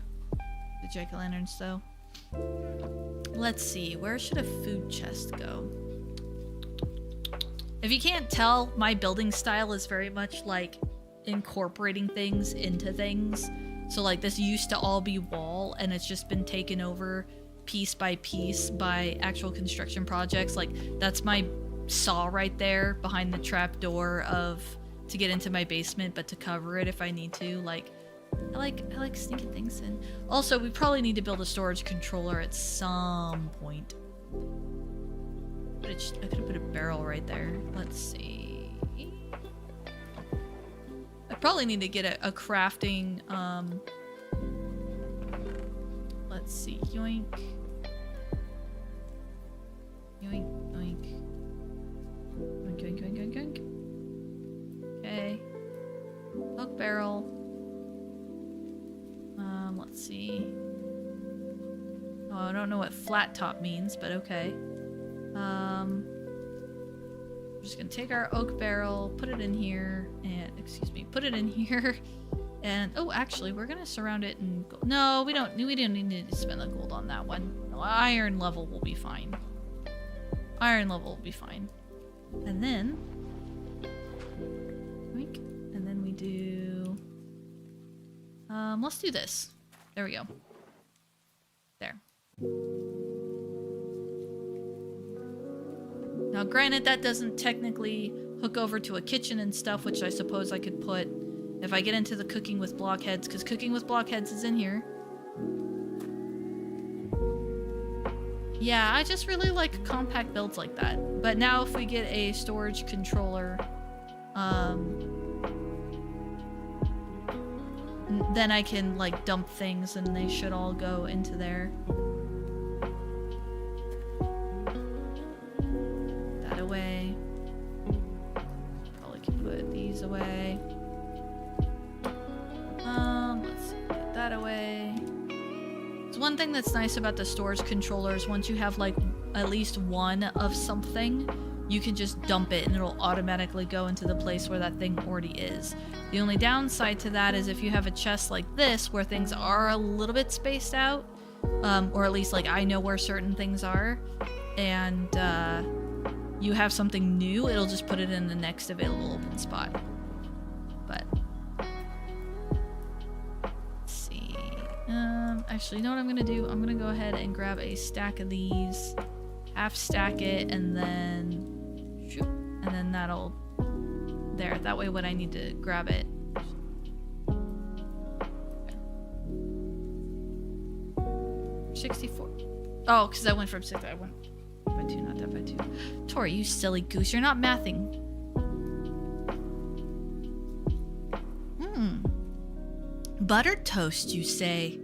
The jack-o'-lanterns though. Let's see, where should a food chest go? If you can't tell, my building style is very much like incorporating things into things. So like this used to all be wall and it's just been taken over piece by piece by actual construction projects. Like that's my saw right there behind the trap door to get into my basement, but to cover it if I need to. Like I like sneaking things in. Also, we probably need to build a storage controller at some point. I could have put a barrel right there. Let's see. I probably need to get a crafting, let's see. Yoink. Yoink, yoink. Yoink, yoink, yoink, yoink, yoink. Okay. Oak barrel. Let's see. Oh, I don't know what flat top means, but okay. We're just gonna take our oak barrel, put it in here, and put it in here, and oh, actually, we're gonna surround it in gold. No, we don't need to spend the gold on that one. No, iron level will be fine. Iron level will be fine. And then, and then we do. Let's do this. There we go. There. Now, granted, that doesn't technically hook over to a kitchen and stuff, which I suppose I could put If I get into the cooking with blockheads, because cooking with blockheads is in here. Yeah, I just really like compact builds like that. But now if we get a storage controller, then I can like dump things and they should all go into there. That away. Probably can put these away. Let's see, get that away. So one thing that's nice about the storage controllers, once you have like at least one of something, you can just dump it and it'll automatically go into the place where that thing already is. The only downside to that is if you have a chest like this where things are a little bit spaced out, or at least like I know where certain things are, and you have something new, it'll just put it in the next available open spot. But let's see. Actually, you know what I'm gonna do? I'm gonna go ahead and grab a stack of these, half stack it, and then shoot, and then that'll there. That way, when I need to grab it. Okay. 64. Oh, because I went from 6. I went by 2, not that by 2. Tori, you silly goose! You're not mathing. Buttered toast, you say?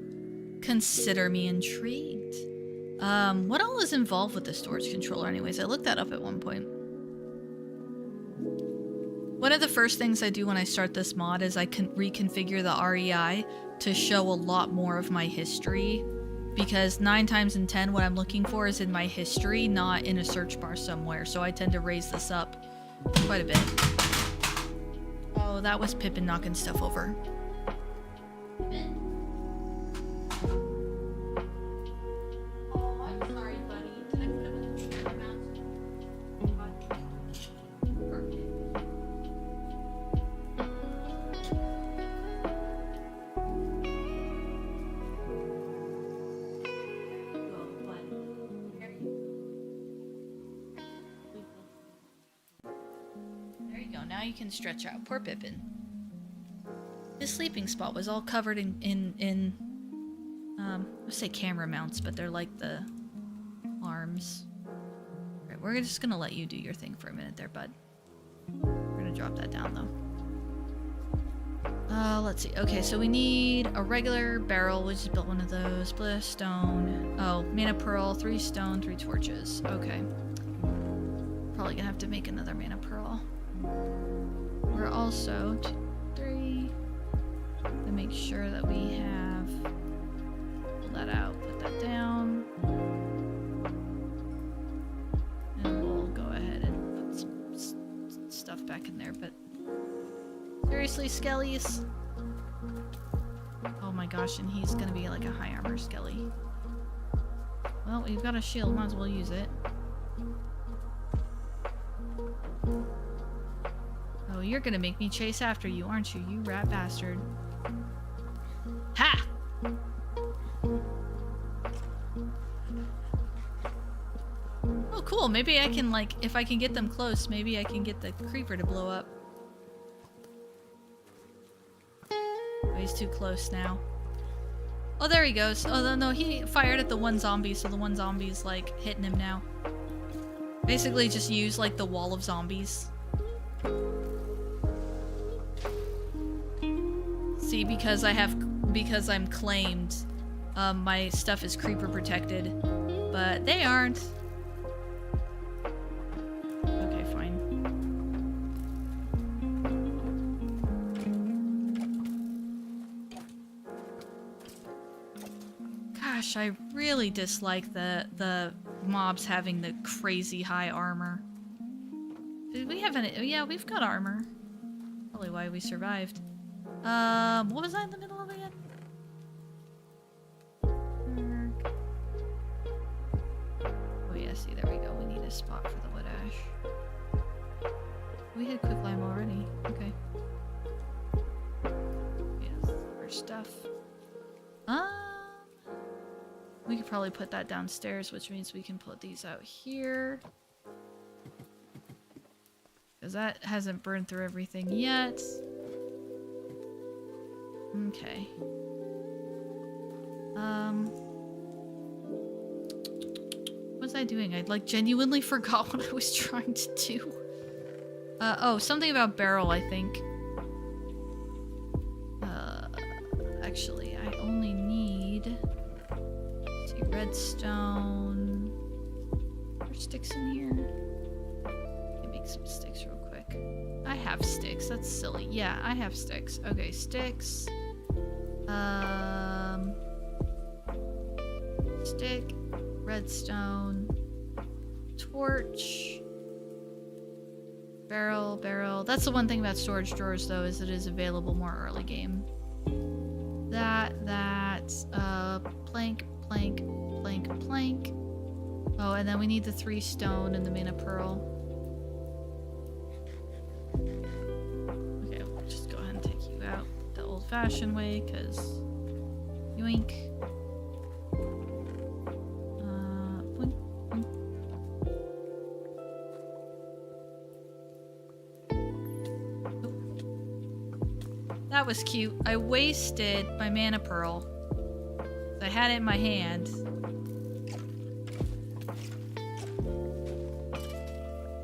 Consider me intrigued. What all is involved with the storage controller anyways? I looked that up at one point. One of the first things I do when I start this mod is I can reconfigure the REI to show a lot more of my history, because 9 times in 10 what I'm looking for is in my history, not in a search bar somewhere, so I tend to raise this up quite a bit. Oh, that was Pippin knocking stuff over. Now you can stretch out. Poor Pippin. His sleeping spot was all covered in let's say camera mounts, but they're like the arms. Alright, we're just gonna let you do your thing for a minute there, bud. We're gonna drop that down though. Let's see. Okay, so we need a regular barrel. We just built one of those. Bliss, stone. Oh, mana pearl, 3 stone, 3 torches. Okay. Probably gonna have to make another mana pearl. We're also 2, 3 to make sure that we have. Pull that out, put that down, and we'll go ahead and put some stuff back in there. But seriously, skellies. Oh my gosh, and he's gonna be like a high armor skelly. Well, we've got a shield, might as well use it. Oh, you're gonna make me chase after you, aren't you, you rat bastard? Ha! Oh, cool. Maybe I can, like, if I can get them close, maybe I can get the creeper to blow up. Oh, he's too close now. Oh, there he goes. Oh, no, he fired at the one zombie, so the one zombie's, like, hitting him now. Basically, just use, like, the wall of zombies. See, because I'm claimed, my stuff is creeper protected, but they aren't. Okay, fine. Gosh, I really dislike the mobs having the crazy high armor. Did we have any? Yeah, we've got armor. Probably why we survived. What was I in the middle of again? Oh yeah, see, there we go. We need a spot for the wood ash. We had quicklime already. Okay. Yes, our stuff. We could probably put that downstairs, which means we can put these out here. Because that hasn't burned through everything yet. Okay. What was I doing? I like genuinely forgot what I was trying to do. Oh, something about barrel, I think. Actually, I only need, let's see, redstone. Are there sticks in here? Let me make some sticks real quick. I have sticks. That's silly. Yeah, I have sticks. Okay, sticks. Stick, redstone, torch, barrel. That's the one thing about storage drawers, though, is it is available more early game. Plank. Oh, and then we need the 3 stone and the mana pearl. Okay, we'll just go ahead and take you out the old-fashioned way, because yoink. Boink, boink. Oh. That was cute. I wasted my mana pearl. I had it in my hand.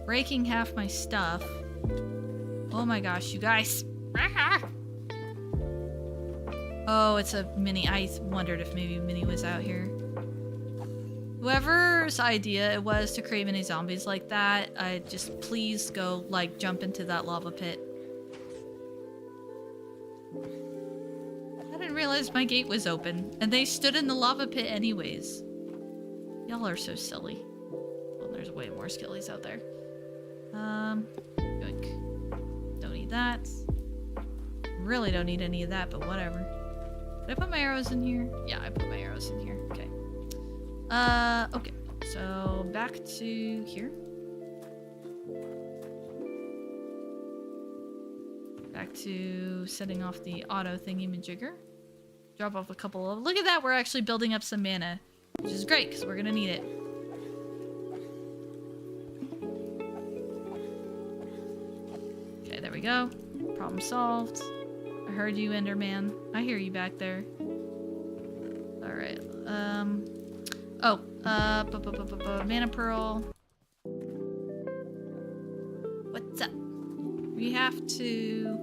Breaking half my stuff. Oh my gosh, you guys. Oh, it's a mini. I wondered if maybe Minnie was out here. Whoever's idea it was to create mini zombies like that, just please go, like, jump into that lava pit. I didn't realize my gate was open, and they stood in the lava pit anyways. Y'all are so silly. Well, there's way more skillies out there. Yoink. Don't need that. Really don't need any of that, but whatever. Did I put my arrows in here? Yeah, I put my arrows in here. Okay. Okay. So, back to here. Back to setting off the auto thingy-majigger. Drop off a couple of... Look at that! We're actually building up some mana. Which is great, because we're gonna need it. Okay, there we go. Problem solved. I heard you, Enderman. I hear you back there. Alright, mana pearl. What's up? We have to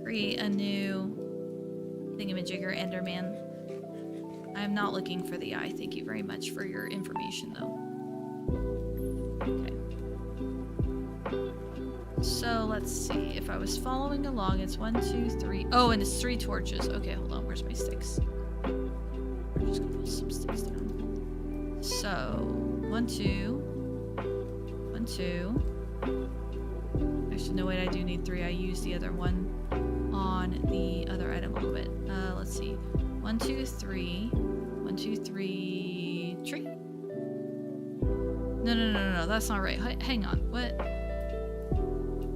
create a new thingamajigger, Enderman. I'm not looking for the eye. Thank you very much for your information, though. Okay. So, let's see. If I was following along, it's 1, 2, 3. Oh, and it's 3 torches. Okay, hold on. Where's my sticks? I'm just gonna put some sticks down. So, 1, 2. 1, 2. Actually, no, wait, I do need 3. I used the other one on the other item a little bit. Let's see. 1, 2, 3. 1, 2, 3. Tree? No, that's not right. Hang on. What?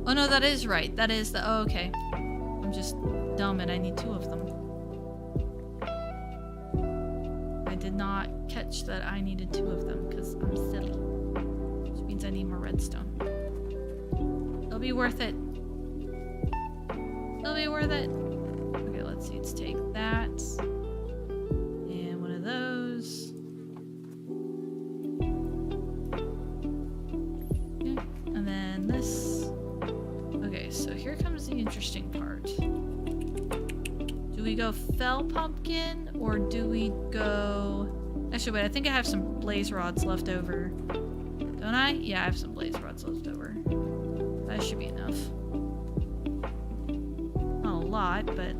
Oh, no, that is right. That is the... Oh, okay. I'm just dumb and I need 2 of them. I did not catch that I needed 2 of them because I'm silly. Which means I need more redstone. It'll be worth it. It'll be worth it. Okay, let's see. Let's take that. And one of those. Okay. And then this. Okay, so here comes the interesting part. Do we go fell pumpkin or do we go... Actually, wait, I think I have some blaze rods left over. Don't I? Yeah, I have some blaze rods left over. That should be enough. Not a lot, but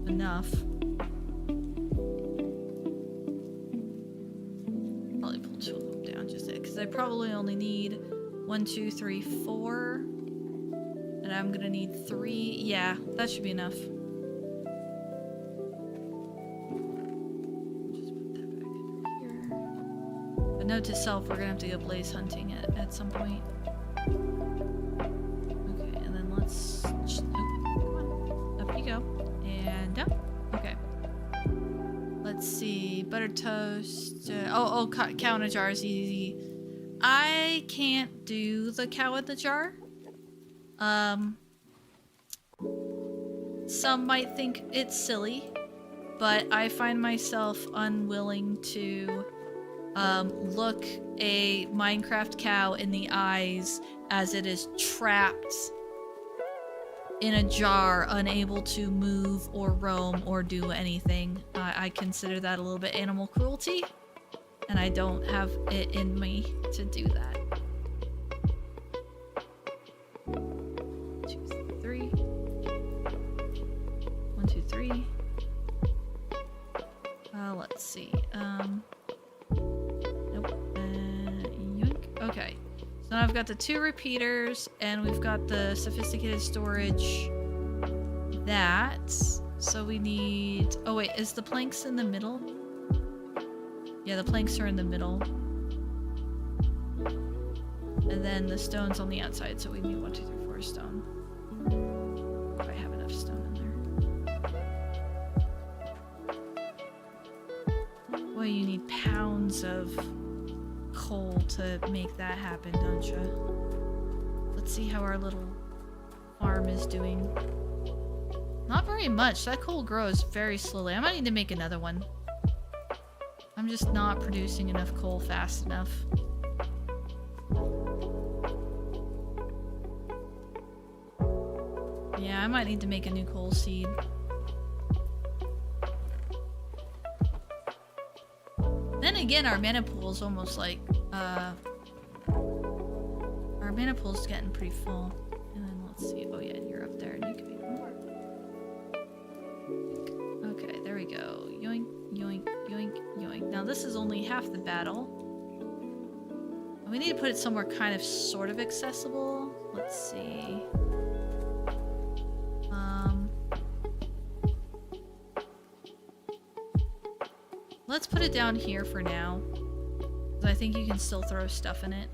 enough. Probably pull 2 of them down just because I probably only need 1, 2, 3, 4. And I'm gonna need 3. Yeah, that should be enough. Just put that back in here. But note to self, we're gonna have to go blaze hunting at some point. Okay, and then let's... Oh, come on. Up you go. And up. Okay. Let's see. Butter toast. Cow in a jar is easy. I can't do the cow in the jar. some might think it's silly, but I find myself unwilling to look a Minecraft cow in the eyes as it is trapped in a jar, unable to move or roam or do anything. I consider that a little bit animal cruelty, and I don't have it in me to do that. 2, 3. 1, 2, 3. Let's see. Nope. Yoink. Okay. So now I've got the 2 repeaters, and we've got the sophisticated storage. So we need... Oh wait, is the planks in the middle? Yeah, the planks are in the middle. And then the stone's on the outside, so we need 1, 2, 3, 4 stone. If I have enough stone in there. Boy, you need pounds of coal to make that happen, don't you? Let's see how our little farm is doing. Not very much. That coal grows very slowly. I might need to make another one. I'm just not producing enough coal fast enough. Yeah, I might need to make a new coal seed. Then again, our mana pool is almost like, our mana pool's getting pretty full. And then let's see. Oh yeah, you're up there and you can make more. Okay, there we go. Yoink, yoink, yoink, yoink. Now this is only half the battle. We need to put it somewhere kind of sort of accessible. Let's see. Let's put it down here for now. Because I think you can still throw stuff in it.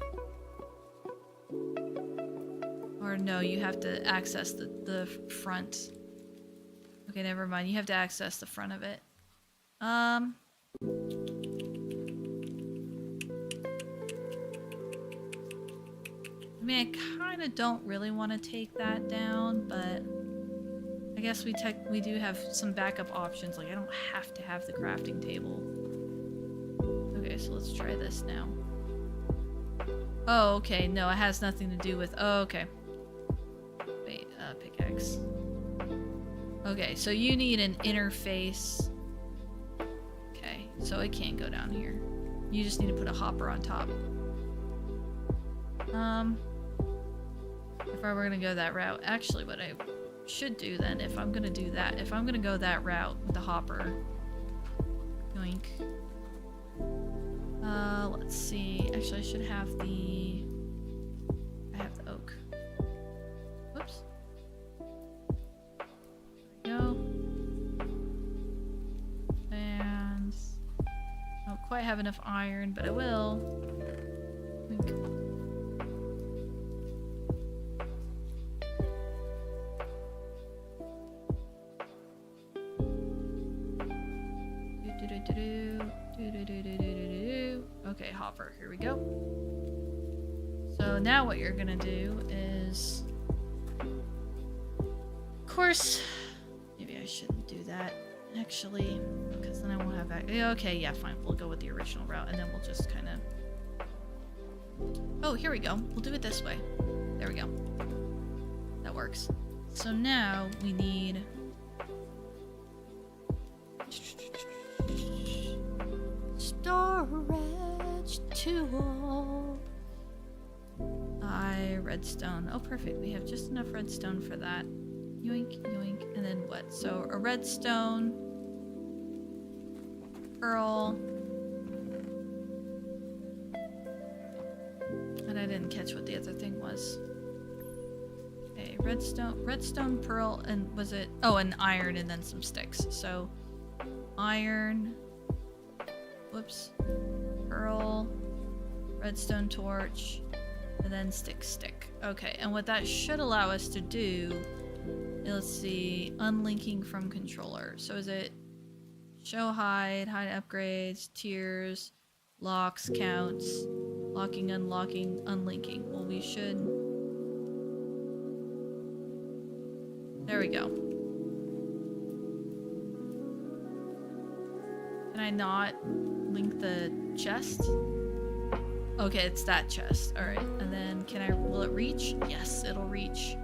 Or no, you have to access the front. Okay, never mind. You have to access the front of it. I mean, I kind of don't really want to take that down, but I guess we do have some backup options. Like, I don't have to have the crafting table. Okay, so let's try this now. Oh, okay. No, it has nothing to do with... Oh, okay. Wait, pickaxe. Okay, so you need an interface. Okay, so it can't go down here. You just need to put a hopper on top. If I were gonna go that route, actually what I should do then, if I'm gonna do that, if I'm gonna go that route with the hopper, yoink. Let's see. Actually, I should have the... I have the oak. Whoops. There we go. And I don't quite have enough iron, but I will. Yoink. Okay, hopper, here we go. So now what you're gonna do is... Of course, maybe I shouldn't do that, actually, because then I won't have... Okay, yeah, fine, we'll go with the original route, and then we'll just kind of... Oh, here we go. We'll do it this way. There we go. That works. So now we need... Storage tool. Redstone. Oh, perfect. We have just enough redstone for that. Yoink, yoink, and then what? So a redstone, pearl, and I didn't catch what the other thing was. Okay, redstone, pearl, and was it? Oh, and iron, and then some sticks. So iron. Whoops. Pearl, redstone torch, and then stick. Okay, and what that should allow us to do, let's see, unlinking from controller. So is it show hide upgrades, tiers, locks, counts, locking, unlocking, unlinking. Well, we should... There we go. Can I not link the chest? Okay, it's that chest. All right, and then will it reach? Yes, it'll reach.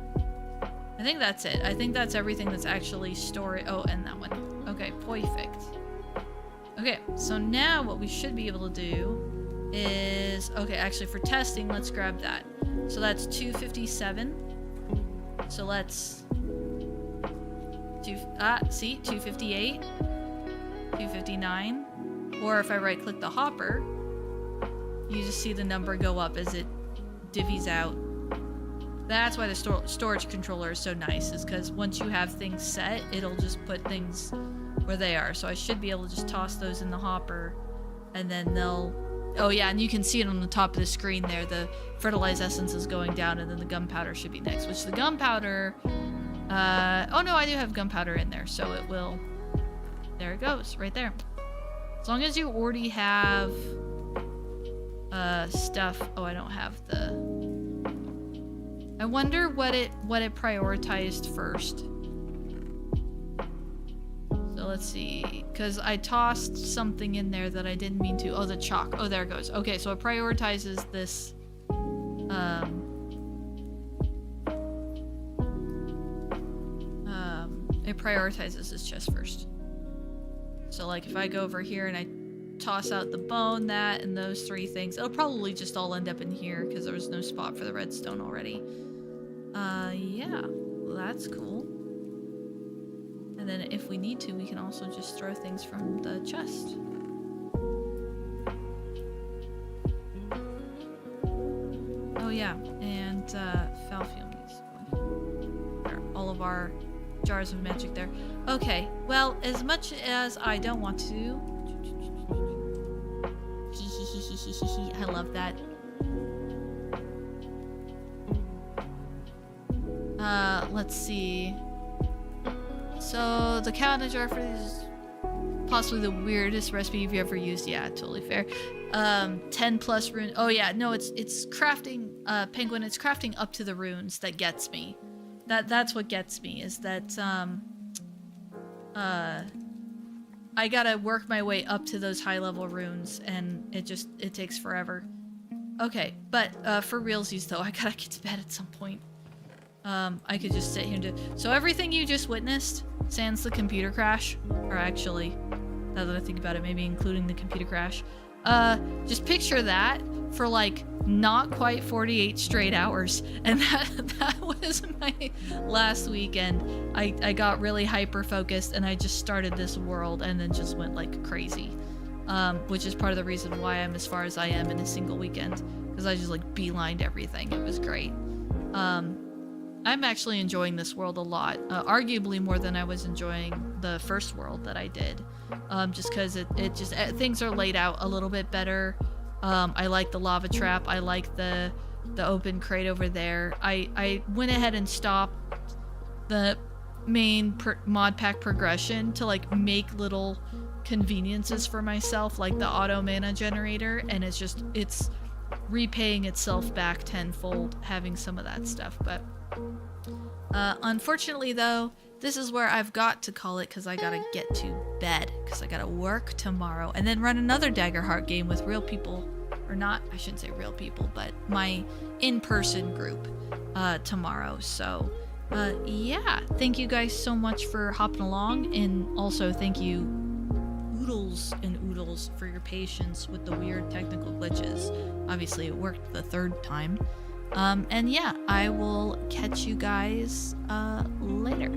I think that's it. I think that's everything that's actually stored. Oh, and that one. Okay, perfect. Okay, so now what we should be able to do is, okay, actually for testing, let's grab that. So that's 257. So let's see, 258, 259. Or if I right click the hopper, you just see the number go up as it divvies out. That's why the storage controller is so nice, is because once you have things set, it'll just put things where they are. So I should be able to just toss those in the hopper, and then they'll... Oh yeah, and you can see it on the top of the screen there. The fertilized essence is going down, and then the gunpowder should be next, which the gunpowder... oh no, I do have gunpowder in there, so it will... There it goes, right there. As long as you already have... stuff... Oh, I don't have the... I wonder what it prioritized first. So let's see, because I tossed something in there that I didn't mean to. Oh, the chalk. Oh, there it goes. Okay, so it prioritizes this. It prioritizes this chest first. So like if I go over here and I toss out the bone, that, and those three things, it'll probably just all end up in here because there was no spot for the redstone already. Yeah, well, that's cool. And then if we need to, we can also just throw things from the chest. Oh yeah, and Falfium needs to go. All of our jars of magic there. Okay, well, as much as I don't want to... I love that. Let's see. So the cow in the jar for these, possibly the weirdest recipe you've ever used. Yeah, totally fair. 10 plus rune. Oh yeah, no, it's crafting, Penguin, it's crafting up to the runes that gets me. That's what gets me, is that, I gotta work my way up to those high level runes, and it takes forever. Okay, but, for realsies though, I gotta get to bed at some point. I could just sit here and do... So everything you just witnessed, sans the computer crash, or actually, now that I think about it, maybe including the computer crash, just picture that for like not quite 48 straight hours, and that was my last weekend. I got really hyper focused, and I just started this world and then just went like crazy, which is part of the reason why I'm as far as I am in a single weekend, because I just like beelined everything. It was great. I'm actually enjoying this world a lot, arguably more than I was enjoying the first world that I did, just because things are laid out a little bit better. I like the lava trap. I like the open crate over there. I went ahead and stopped the main mod pack progression to like make little conveniences for myself, like the auto mana generator, and it's repaying itself back tenfold having some of that stuff. But unfortunately though, this is where I've got to call it, because I gotta get to bed, because I gotta work tomorrow and then run another Daggerheart game with real people, or not, I shouldn't say real people, but my in-person group tomorrow. So yeah, thank you guys so much for hopping along, and also thank you oodles and oodles for your patience with the weird technical glitches. Obviously it worked the third time. And yeah, I will catch you guys later.